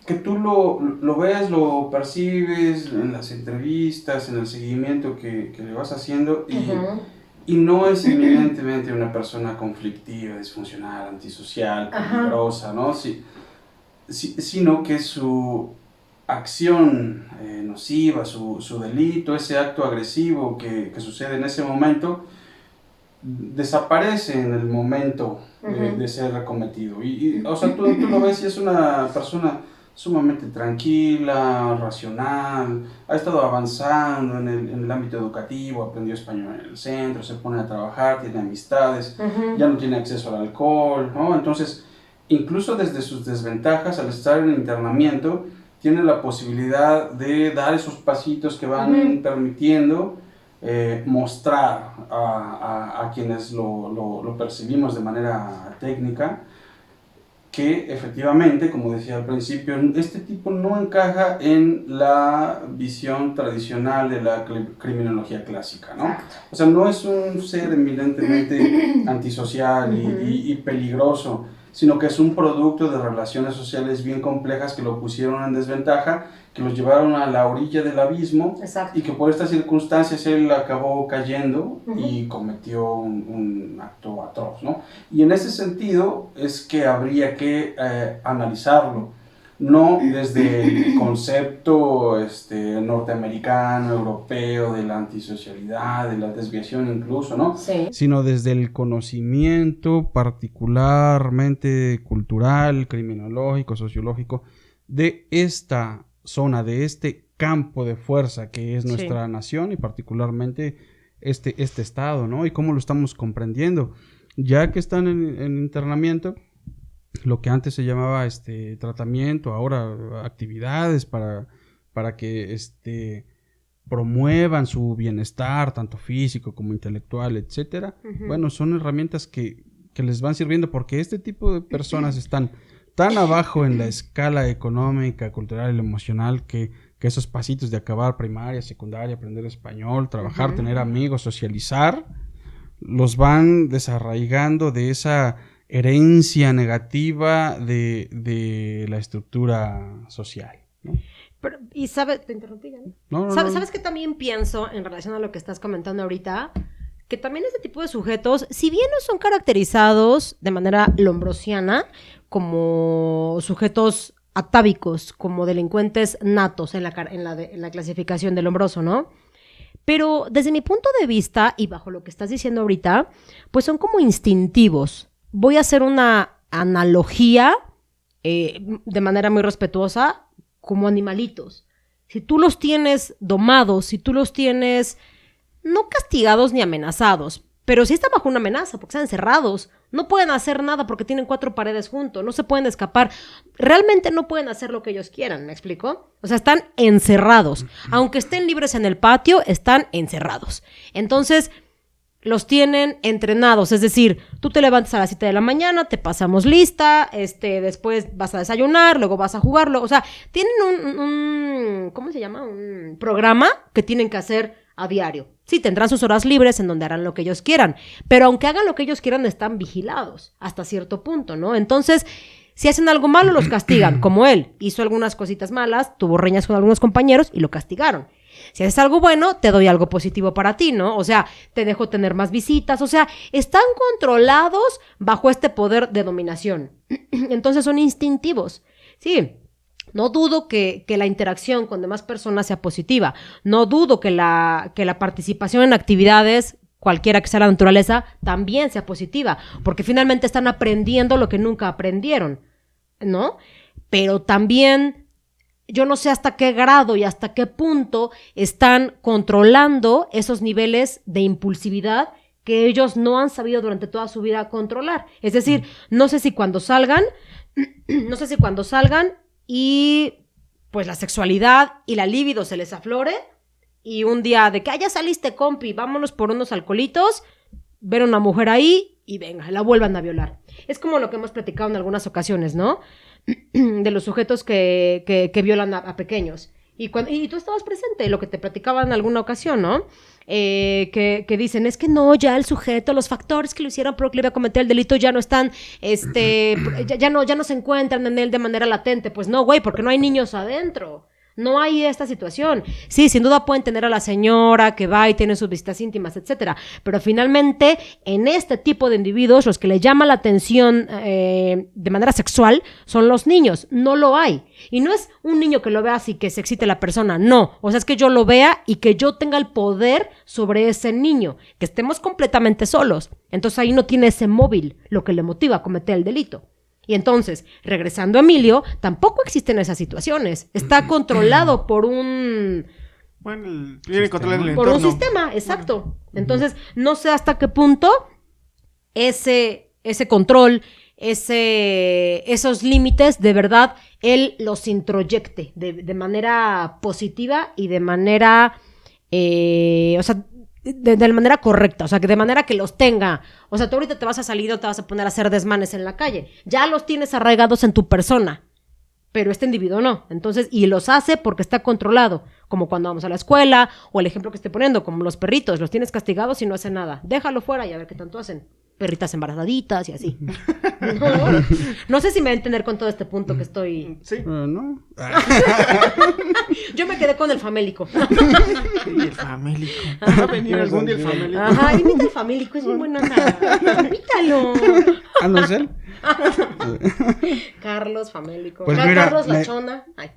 que tú lo ves, lo percibes en las entrevistas, en el seguimiento que le vas haciendo y no es evidentemente una persona conflictiva, disfuncional, antisocial, peligrosa, ¿no? Sino que su acción nociva, su delito, ese acto agresivo que sucede en ese momento, desaparece en el momento de ser cometido. O sea, tú lo ves y es una persona sumamente tranquila, racional, ha estado avanzando en el ámbito educativo, aprendió español en el centro, se pone a trabajar, tiene amistades, ya no tiene acceso al alcohol, ¿no? Entonces, incluso desde sus desventajas, al estar en internamiento, tiene la posibilidad de dar esos pasitos que van permitiendo mostrar a quienes lo percibimos de manera técnica que efectivamente, como decía al principio, este tipo no encaja en la visión tradicional de la criminología clásica, ¿no? O sea, no es un ser eminentemente antisocial y peligroso, sino que es un producto de relaciones sociales bien complejas que lo pusieron en desventaja, que los llevaron a la orilla del abismo. Exacto. Y que por estas circunstancias él acabó cayendo y cometió un acto atroz, ¿no? Y en ese sentido es que habría que analizarlo, no desde el concepto norteamericano, europeo, de la antisocialidad, de la desviación incluso, ¿no? Sí. Sino desde el conocimiento particularmente cultural, criminológico, sociológico, de esta zona, de este campo de fuerza que es nuestra nación y particularmente este estado, ¿no? Y cómo lo estamos comprendiendo. Ya que están en internamiento, lo que antes se llamaba tratamiento, ahora actividades para que promuevan su bienestar, tanto físico como intelectual, etcétera. Bueno, son herramientas que les van sirviendo porque este tipo de personas están tan abajo en la escala económica, cultural y emocional que esos pasitos de acabar primaria, secundaria, aprender español, trabajar, tener amigos, socializar, los van desarraigando de esa herencia negativa de la estructura social, ¿no? Pero, y sabes, te interrumpí, ¿no? ¿Sabes que también pienso en relación a lo que estás comentando ahorita? Que también este tipo de sujetos, si bien no son caracterizados de manera lombrosiana como sujetos atávicos, como delincuentes natos en la clasificación del Lombroso, ¿no? Pero desde mi punto de vista, y bajo lo que estás diciendo ahorita, pues son como instintivos. Voy a hacer una analogía de manera muy respetuosa, como animalitos. Si tú los tienes domados, si tú los tienes no castigados ni amenazados, pero sí están bajo una amenaza porque están encerrados, no pueden hacer nada porque tienen 4 paredes juntos, no se pueden escapar, realmente no pueden hacer lo que ellos quieran, ¿me explico? O sea, están encerrados, aunque estén libres en el patio, están encerrados. Entonces, los tienen entrenados, es decir, tú te levantas a las 7 de la mañana, te pasamos lista, después vas a desayunar, luego vas a jugarlo, o sea, tienen un ¿cómo se llama? Un programa que tienen que hacer a diario. Sí, tendrán sus horas libres en donde harán lo que ellos quieran, pero aunque hagan lo que ellos quieran, están vigilados hasta cierto punto, ¿no? Entonces, si hacen algo malo, los castigan, como él. Hizo algunas cositas malas, tuvo reñas con algunos compañeros y lo castigaron. Si haces algo bueno, te doy algo positivo para ti, ¿no? O sea, te dejo tener más visitas, o sea, están controlados bajo este poder de dominación. Entonces son instintivos, sí. No dudo que la interacción con demás personas sea positiva. No dudo que la participación en actividades, cualquiera que sea la naturaleza, también sea positiva. Porque finalmente están aprendiendo lo que nunca aprendieron, ¿no? Pero también yo no sé hasta qué grado y hasta qué punto están controlando esos niveles de impulsividad que ellos no han sabido durante toda su vida controlar. Es decir, no sé si cuando salgan y pues la sexualidad y la libido se les aflore y un día de que ya saliste, compi, vámonos por unos alcoholitos, ver a una mujer ahí y venga, la vuelvan a violar. Es como lo que hemos platicado en algunas ocasiones, ¿no? De los sujetos que violan a pequeños Y tú estabas presente, lo que te platicaba en alguna ocasión, ¿no? Que dicen, es que no, ya el sujeto, los factores que lo hicieron proclive a cometer el delito ya no están, ya no se encuentran en él de manera latente. Pues no, güey, porque no hay niños adentro. No hay esta situación. Sí, sin duda pueden tener a la señora que va y tiene sus visitas íntimas, etcétera. Pero finalmente, en este tipo de individuos, los que le llama la atención de manera sexual son los niños. No lo hay. Y no es un niño que lo vea así que se excite la persona. No. O sea, es que yo lo vea y que yo tenga el poder sobre ese niño. Que estemos completamente solos. Entonces ahí no tiene ese móvil, lo que le motiva a cometer el delito. Y entonces, regresando a Emilio, tampoco existen esas situaciones. Está controlado por un... Bueno, tiene control en el por entorno. un sistema, exacto. Entonces, no sé hasta qué punto ese control, esos límites, de verdad, él los introyecte de manera positiva y de manera... o sea, de manera correcta, o sea, que de manera que los tenga. O sea, tú ahorita te vas a salir o te vas a poner a hacer desmanes en la calle. Ya los tienes arraigados en tu persona, pero este individuo no. Entonces, y los hace porque está controlado, como cuando vamos a la escuela, o el ejemplo que estoy poniendo, como los perritos, los tienes castigados y no hacen nada. Déjalo fuera y a ver qué tanto hacen. Perritas embarazaditas y así. No sé si me va a entender con todo este punto que estoy... Sí. ¿No? Yo me quedé con el famélico. Y el famélico. Va a venir algún día el famélico. Ajá, imita el famélico, es muy buena onda. Imítalo. Ah, ¿no es él? Carlos famélico. Pues mira, Carlos la chona. Ay.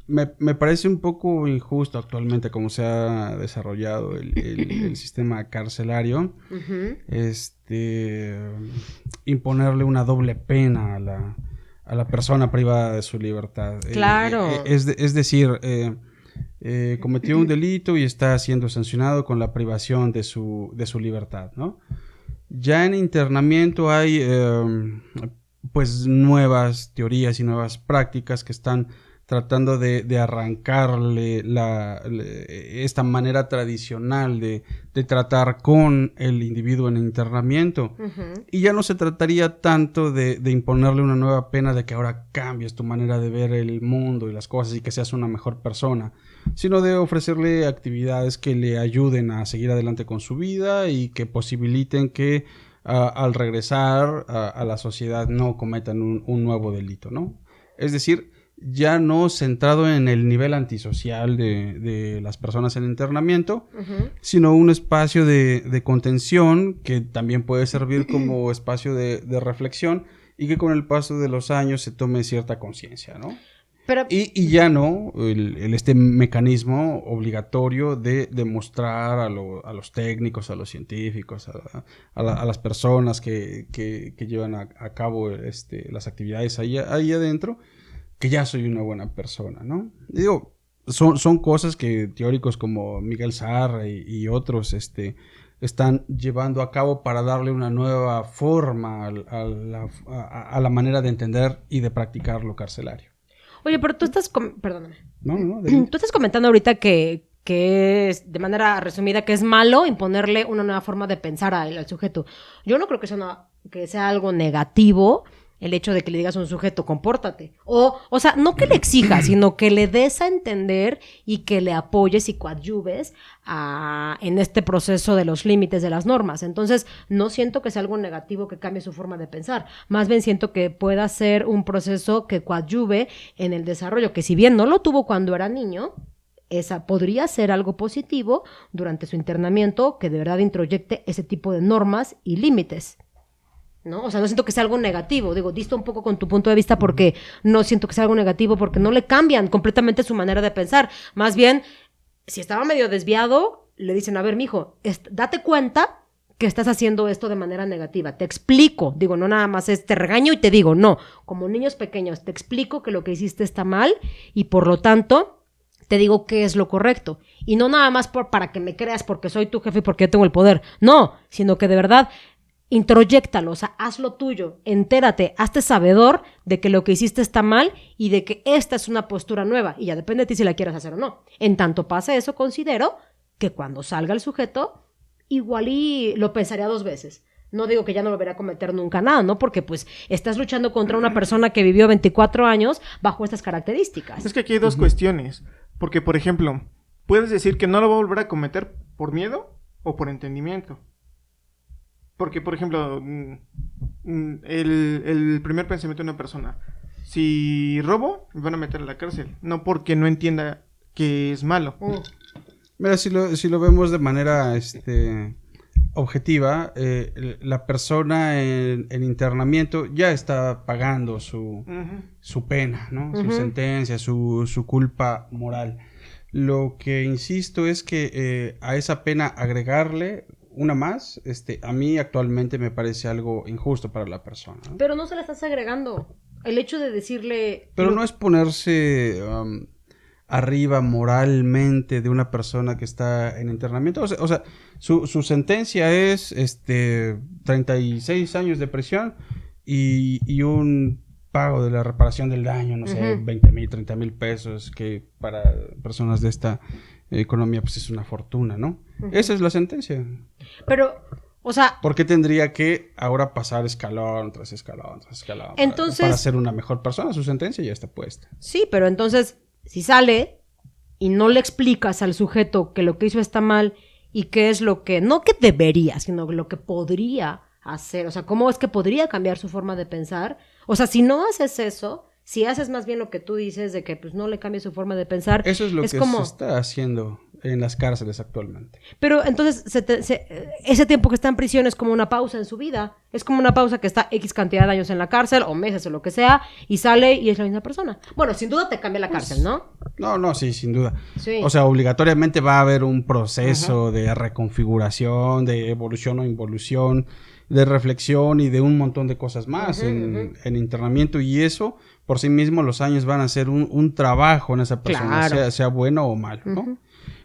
Me parece un poco injusto actualmente cómo se ha desarrollado el sistema carcelario. Uh-huh. Imponerle una doble pena a la persona privada de su libertad. Claro. Es decir, cometió un delito y está siendo sancionado con la privación de su libertad, ¿no? Ya en internamiento hay pues nuevas teorías y nuevas prácticas que están tratando de arrancarle esta manera tradicional de tratar con el individuo en internamiento. Uh-huh. Y ya no se trataría tanto de imponerle una nueva pena de que ahora cambies tu manera de ver el mundo y las cosas y que seas una mejor persona, sino de ofrecerle actividades que le ayuden a seguir adelante con su vida y que posibiliten que al regresar a la sociedad no cometan un nuevo delito, ¿no? Es decir, ya no centrado en el nivel antisocial de las personas en internamiento, uh-huh, sino un espacio de contención que también puede servir como espacio de reflexión y que con el paso de los años se tome cierta conciencia, ¿no? Pero... Y ya no este mecanismo obligatorio de demostrar a los técnicos, a los científicos, a las personas que llevan a cabo las actividades ahí adentro, que ya soy una buena persona, ¿no? Digo, son cosas que teóricos como Miguel Sarra y otros están llevando a cabo para darle una nueva forma a la manera de entender y de practicar lo carcelario. Oye, pero tú estás... Perdóname. No. Tú estás comentando ahorita que es, de manera resumida, que es malo imponerle una nueva forma de pensar al sujeto. Yo no creo que sea algo negativo el hecho de que le digas a un sujeto, compórtate. O sea, no que le exijas, sino que le des a entender y que le apoyes y coadyuves en este proceso de los límites de las normas. Entonces, no siento que sea algo negativo que cambie su forma de pensar. Más bien siento que pueda ser un proceso que coadyuve en el desarrollo, que si bien no lo tuvo cuando era niño, esa podría ser algo positivo durante su internamiento, que de verdad introyecte ese tipo de normas y límites, ¿no? O sea, no siento que sea algo negativo. Digo, disto un poco con tu punto de vista porque no siento que sea algo negativo porque no le cambian completamente su manera de pensar. Más bien, si estaba medio desviado, le dicen, a ver, mijo, date cuenta que estás haciendo esto de manera negativa. Te explico. Digo, no nada más te regaño y te digo, no. Como niños pequeños, te explico que lo que hiciste está mal y por lo tanto te digo qué es lo correcto. Y no nada más para que me creas porque soy tu jefe y porque yo tengo el poder. No, sino que de verdad... introyéctalo, o sea, hazlo tuyo, entérate, hazte sabedor de que lo que hiciste está mal y de que esta es una postura nueva y ya depende de ti si la quieres hacer o no. En tanto pase eso, considero que cuando salga el sujeto, igual y lo pensaría 2 veces. No digo que ya no volverá a cometer nunca nada, ¿no? Porque pues estás luchando contra una persona que vivió 24 años bajo estas características. Es que aquí hay 2 cuestiones. Porque, por ejemplo, puedes decir que no lo va a volver a cometer por miedo o por entendimiento. Porque, por ejemplo, el primer pensamiento de una persona, si robo, me van a meter a la cárcel. No porque no entienda que es malo. Mira, si lo vemos de manera objetiva, la persona en internamiento ya está pagando su pena, ¿no? Su sentencia, su culpa moral. Lo que insisto es que a esa pena agregarle una más, a mí actualmente me parece algo injusto para la persona, ¿no? Pero no se la estás agregando. El hecho de decirle... Pero no es ponerse arriba moralmente de una persona que está en internamiento. O sea, su sentencia es 36 años de prisión y un pago de la reparación del daño, no sé, 20,000, 30,000 pesos, que para personas de esta economía pues es una fortuna, ¿no? Esa es la sentencia. Pero, o sea... ¿Por qué tendría que ahora pasar escalón tras escalón tras escalón entonces, para ser una mejor persona? Su sentencia ya está puesta. Sí, pero entonces, si sale y no le explicas al sujeto que lo que hizo está mal y qué es lo que, no que debería, sino lo que podría hacer, o sea, cómo es que podría cambiar su forma de pensar, o sea, si no haces eso, si haces más bien lo que tú dices de que pues no le cambie su forma de pensar. Eso es lo que se está haciendo en las cárceles actualmente. Pero entonces ese tiempo que está en prisión es como una pausa en su vida, es como una pausa que está X cantidad de años en la cárcel o meses o lo que sea y sale y es la misma persona. Bueno, sin duda te cambia la cárcel, ¿no? No, sí, sin duda. Sí. O sea, obligatoriamente va a haber un proceso de reconfiguración, de evolución o involución, de reflexión y de un montón de cosas más en internamiento, y eso por sí mismo los años van a ser un trabajo en esa persona, claro, sea bueno o malo, ¿no?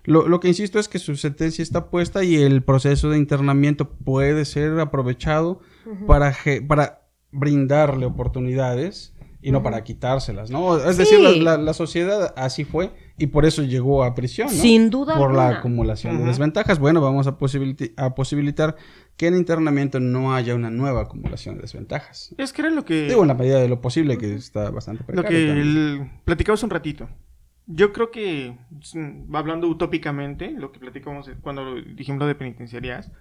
Lo que insisto es que su sentencia está puesta y el proceso de internamiento puede ser aprovechado para brindarle oportunidades y no para quitárselas, ¿no? Es decir, la sociedad así fue y por eso llegó a prisión, ¿no? Sin duda por alguna. La acumulación de desventajas. Bueno, vamos a posibilitar que en internamiento no haya una nueva acumulación de desventajas. Es que era lo que... Digo, en la medida de lo posible, que está bastante precario. Lo que platicamos un ratito. Yo creo que, hablando utópicamente, lo que platicamos cuando dijimos lo de penitenciarías,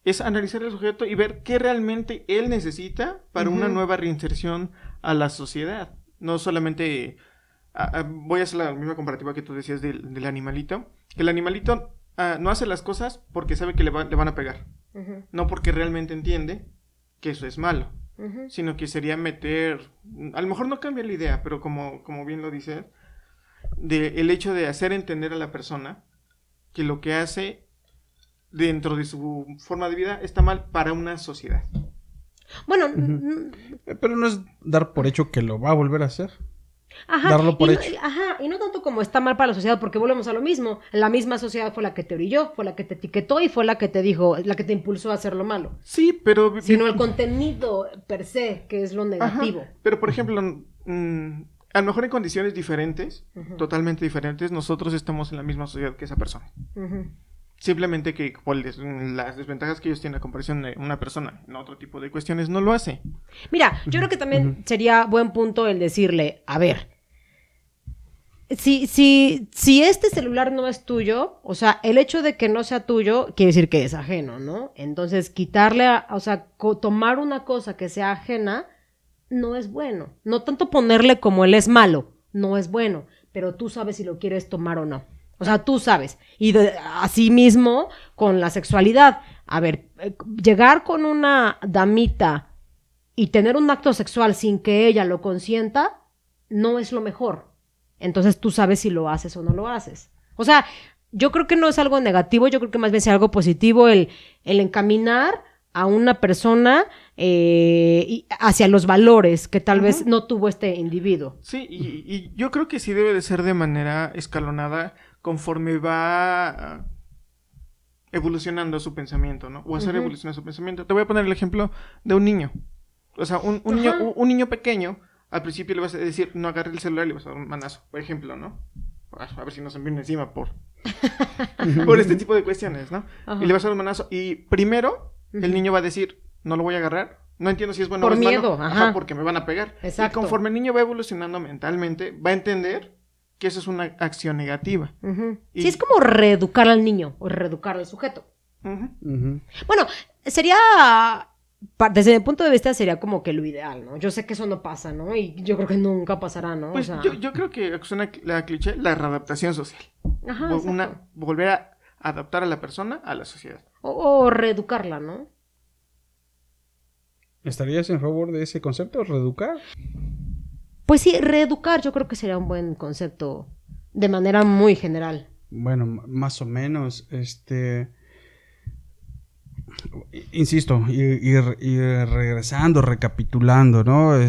es analizar al sujeto y ver qué realmente él necesita para una nueva reinserción a la sociedad. No solamente... voy a hacer la misma comparativa que tú decías del animalito. Que el animalito no hace las cosas porque sabe que le van a pegar. No porque realmente entiende que eso es malo. Sino que sería meter... A lo mejor no cambia la idea, pero como bien lo dices, el hecho de hacer entender a la persona que lo que hace dentro de su forma de vida está mal para una sociedad. Bueno, pero no es dar por hecho que lo va a volver a hacer. Darlo por hecho. Y no tanto como está mal para la sociedad, porque volvemos a lo mismo. La misma sociedad fue la que te orilló, fue la que te etiquetó y fue la que te dijo, la que te impulsó a hacer lo malo. Sí, pero... Sino el contenido per se, que es lo negativo. Pero, por ejemplo, a lo mejor en condiciones diferentes, totalmente diferentes, nosotros estamos en la misma sociedad que esa persona. Simplemente que por las desventajas que ellos tienen a comparación de una persona en otro tipo de cuestiones no lo hace. Mira, yo creo que también sería buen punto el decirle, a ver, si este celular no es tuyo, o sea, el hecho de que no sea tuyo quiere decir que es ajeno, ¿no? Entonces, tomar una cosa que sea ajena no es bueno. No tanto ponerle como él es malo, no es bueno, pero tú sabes si lo quieres tomar o no. O sea, tú sabes. Y así mismo con la sexualidad. A ver, llegar con una damita y tener un acto sexual sin que ella lo consienta no es lo mejor. Entonces tú sabes si lo haces o no lo haces. O sea, yo creo que no es algo negativo, yo creo que más bien es algo positivo el encaminar a una persona hacia los valores que tal vez no tuvo este individuo. Sí, y yo creo que sí debe de ser de manera escalonada conforme va evolucionando su pensamiento, ¿no? O hacer evolucionar su pensamiento. Te voy a poner el ejemplo de un niño. O sea, un niño pequeño, al principio le vas a decir, no agarre el celular y le vas a dar un manazo, por ejemplo, ¿no? A ver si no se me viene encima por este tipo de cuestiones, ¿no? Y le vas a dar un manazo. Y primero, el niño va a decir, no lo voy a agarrar. No entiendo si es bueno o es malo. Por miedo, porque me van a pegar. Exacto. Y conforme el niño va evolucionando mentalmente, va a entender que eso es una acción negativa. Sí, es como reeducar al niño o reeducar al sujeto. Bueno, sería, desde mi punto de vista, sería como que lo ideal, ¿no? Yo sé que eso no pasa, ¿no? Y yo creo que nunca pasará, ¿no? Pues o sea... yo creo que suena la cliché, la readaptación social. Ajá, Volver a adaptar a la persona a la sociedad. O reeducarla, ¿no? ¿Estarías en favor de ese concepto, reeducar? Pues sí, reeducar yo creo que sería un buen concepto de manera muy general. Bueno, más o menos, insisto, y regresando, recapitulando, ¿no?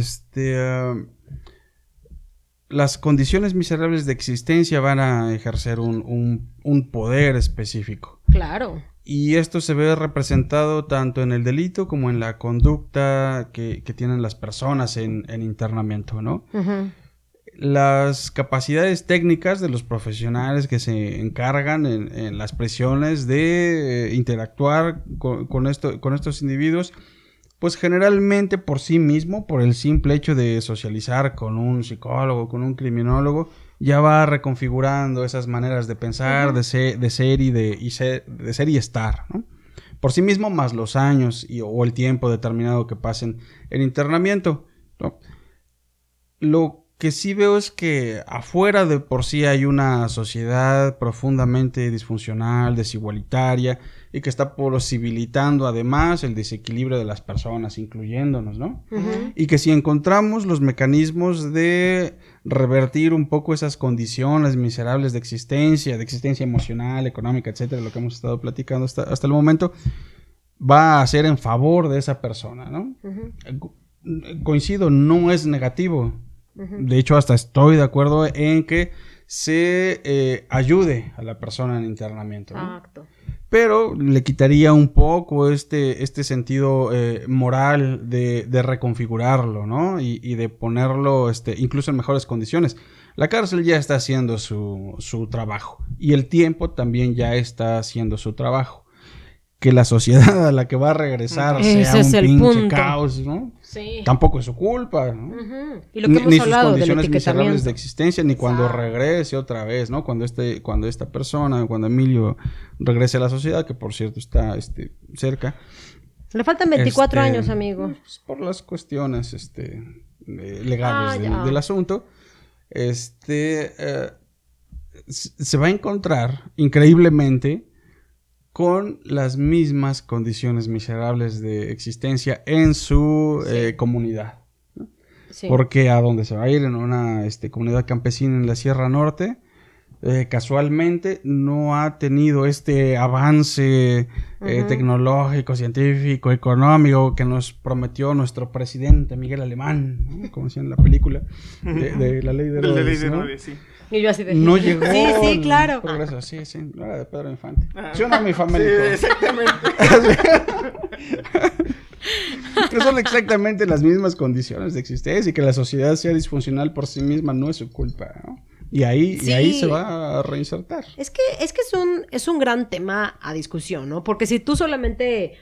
Las condiciones miserables de existencia van a ejercer un poder específico. Claro. Y esto se ve representado tanto en el delito como en la conducta que tienen las personas en internamiento, ¿no? Las capacidades técnicas de los profesionales que se encargan en las prisiones de interactuar con estos individuos, pues generalmente por sí mismo, por el simple hecho de socializar con un psicólogo, con un criminólogo, ya va reconfigurando esas maneras de pensar, de ser y estar, ¿no? Por sí mismo, más los años o el tiempo determinado que pasen en internamiento, ¿no? Lo que sí veo es que afuera de por sí hay una sociedad profundamente disfuncional, desigualitaria, y que está posibilitando además el desequilibrio de las personas, incluyéndonos, ¿no? Y que si encontramos los mecanismos de revertir un poco esas condiciones miserables de existencia emocional, económica, etcétera, lo que hemos estado platicando hasta el momento, va a ser en favor de esa persona, ¿no? Coincido, no es negativo. De hecho, hasta estoy de acuerdo en que se ayude a la persona en internamiento, ¿no? Exacto. Pero le quitaría un poco este sentido moral de reconfigurarlo, ¿no? Y de ponerlo incluso en mejores condiciones. La cárcel ya está haciendo su trabajo y el tiempo también ya está haciendo su trabajo. Que la sociedad a la que va a regresar sea un pinche caos, ¿no? Sí. Tampoco es su culpa, ¿no? Y lo que hemos ni sus hablado condiciones del miserables de existencia, ni cuando Exacto. regrese otra vez, ¿no? Cuando esta persona, cuando Emilio regrese a la sociedad, que por cierto está cerca. Le faltan 24 años, amigo. Pues, por las cuestiones legales del asunto, se va a encontrar increíblemente con las mismas condiciones miserables de existencia en su comunidad, ¿no? Sí. Porque a donde se va a ir, en una comunidad campesina en la Sierra Norte, casualmente no ha tenido este avance tecnológico, científico, económico que nos prometió nuestro presidente Miguel Alemán, ¿no? Como decía en la película de La Ley de Herodes, La Ley de ¿no? Herodes, sí. Y yo así de... No llegó. Sí, claro. Progreso, sí, no era de Pedro Infante. Yo no, mi familia. Sí, exactamente. Que son exactamente las mismas condiciones de existencia y que la sociedad sea disfuncional por sí misma no es su culpa, ¿no? Y ahí se va a reinsertar. Es que es un gran tema a discusión, ¿no? Porque si tú solamente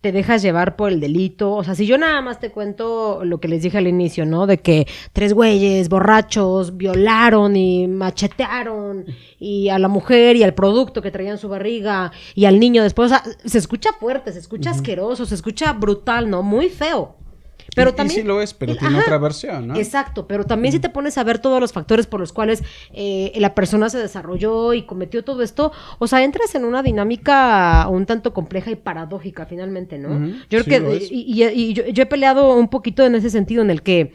te dejas llevar por el delito, o sea, si yo nada más te cuento lo que les dije al inicio, ¿no? De que 3 güeyes borrachos violaron y machetearon y a la mujer y al producto que traía en su barriga y al niño después, o sea, se escucha fuerte, se escucha asqueroso, se escucha brutal, ¿no? Muy feo. Pero también, y sí lo es, pero tiene otra versión, ¿no? Exacto, pero también si te pones a ver todos los factores por los cuales la persona se desarrolló y cometió todo esto, o sea, entras en una dinámica un tanto compleja y paradójica finalmente, ¿no? Yo creo que yo he peleado un poquito en ese sentido en el que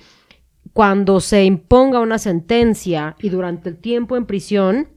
cuando se imponga una sentencia y durante el tiempo en prisión,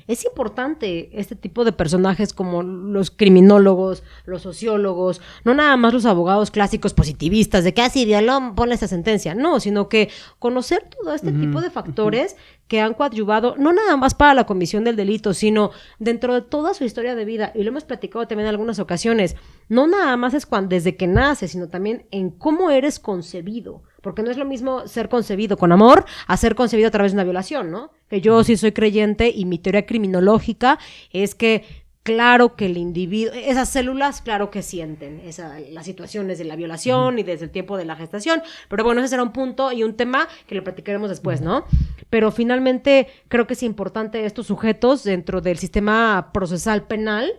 es importante este tipo de personajes como los criminólogos, los sociólogos, no nada más los abogados clásicos positivistas de que así violó, ponle esa sentencia, no, sino que conocer todo este tipo de factores que han coadyuvado, no nada más para la comisión del delito, sino dentro de toda su historia de vida, y lo hemos platicado también en algunas ocasiones, no nada más es desde que naces, sino también en cómo eres concebido, porque no es lo mismo ser concebido con amor a ser concebido a través de una violación, ¿no? Que yo sí soy creyente y mi teoría criminológica es que claro que el individuo, esas células, claro que sienten las situaciones de la violación y desde el tiempo de la gestación, pero bueno, ese será un punto y un tema que le platicaremos después, ¿no? Pero finalmente creo que es importante estos sujetos dentro del sistema procesal penal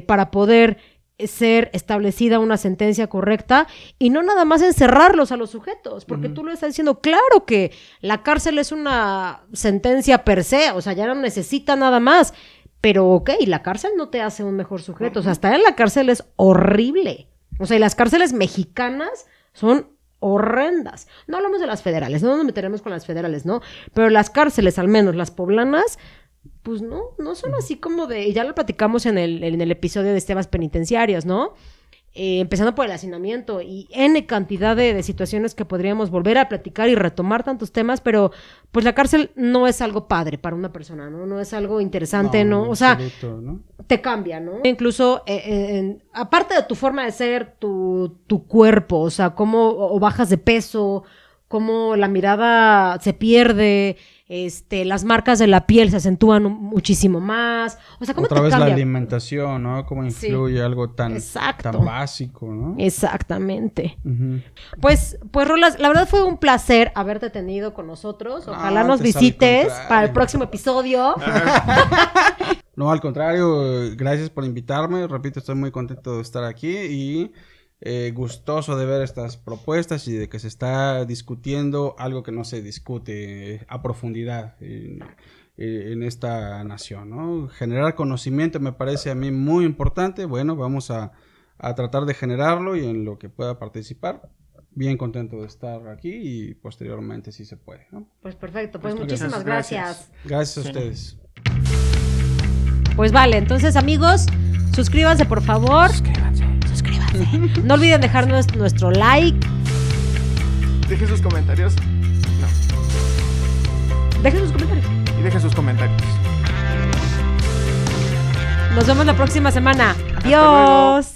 para poder ser establecida una sentencia correcta y no nada más encerrarlos a los sujetos, porque tú lo estás diciendo, claro que la cárcel es una sentencia per se, o sea, ya no necesita nada más, pero ok, la cárcel no te hace un mejor sujeto, o sea, estar en la cárcel es horrible, o sea, y las cárceles mexicanas son horrendas, no hablamos de las federales, no nos meteremos con las federales, ¿no? Pero las cárceles, al menos las poblanas, pues no son así como de... Ya lo platicamos en el episodio de temas penitenciarios, ¿no? Empezando por el hacinamiento y N cantidad de situaciones que podríamos volver a platicar y retomar tantos temas, pero pues la cárcel no es algo padre para una persona, ¿no? No es algo interesante, ¿no? O sea, absoluto, ¿no? Te cambia, ¿no? Incluso, aparte de tu forma de ser, tu cuerpo, o sea, cómo o bajas de peso, cómo la mirada se pierde... las marcas de la piel se acentúan muchísimo más. O sea, ¿cómo otra te vez cambia? La alimentación, ¿no? Cómo influye algo tan básico, ¿no? Exactamente. Pues, Rolas, la verdad fue un placer haberte tenido con nosotros. Ojalá nos visites para el próximo episodio. No, al contrario, gracias por invitarme. Repito, estoy muy contento de estar aquí y gustoso de ver estas propuestas y de que se está discutiendo algo que no se discute a profundidad en esta nación, ¿no? Generar conocimiento me parece a mí muy importante. Bueno, vamos a tratar de generarlo y en lo que pueda participar. Bien contento de estar aquí y posteriormente si se puede, ¿no? Pues perfecto, pues muchísimas gracias. Gracias a ustedes. Pues vale, entonces amigos, suscríbanse por favor. Suscríbanse. No olviden dejarnos nuestro like. Dejen sus comentarios. No. Dejen sus comentarios. Y dejen sus comentarios. Nos vemos la próxima semana. Adiós.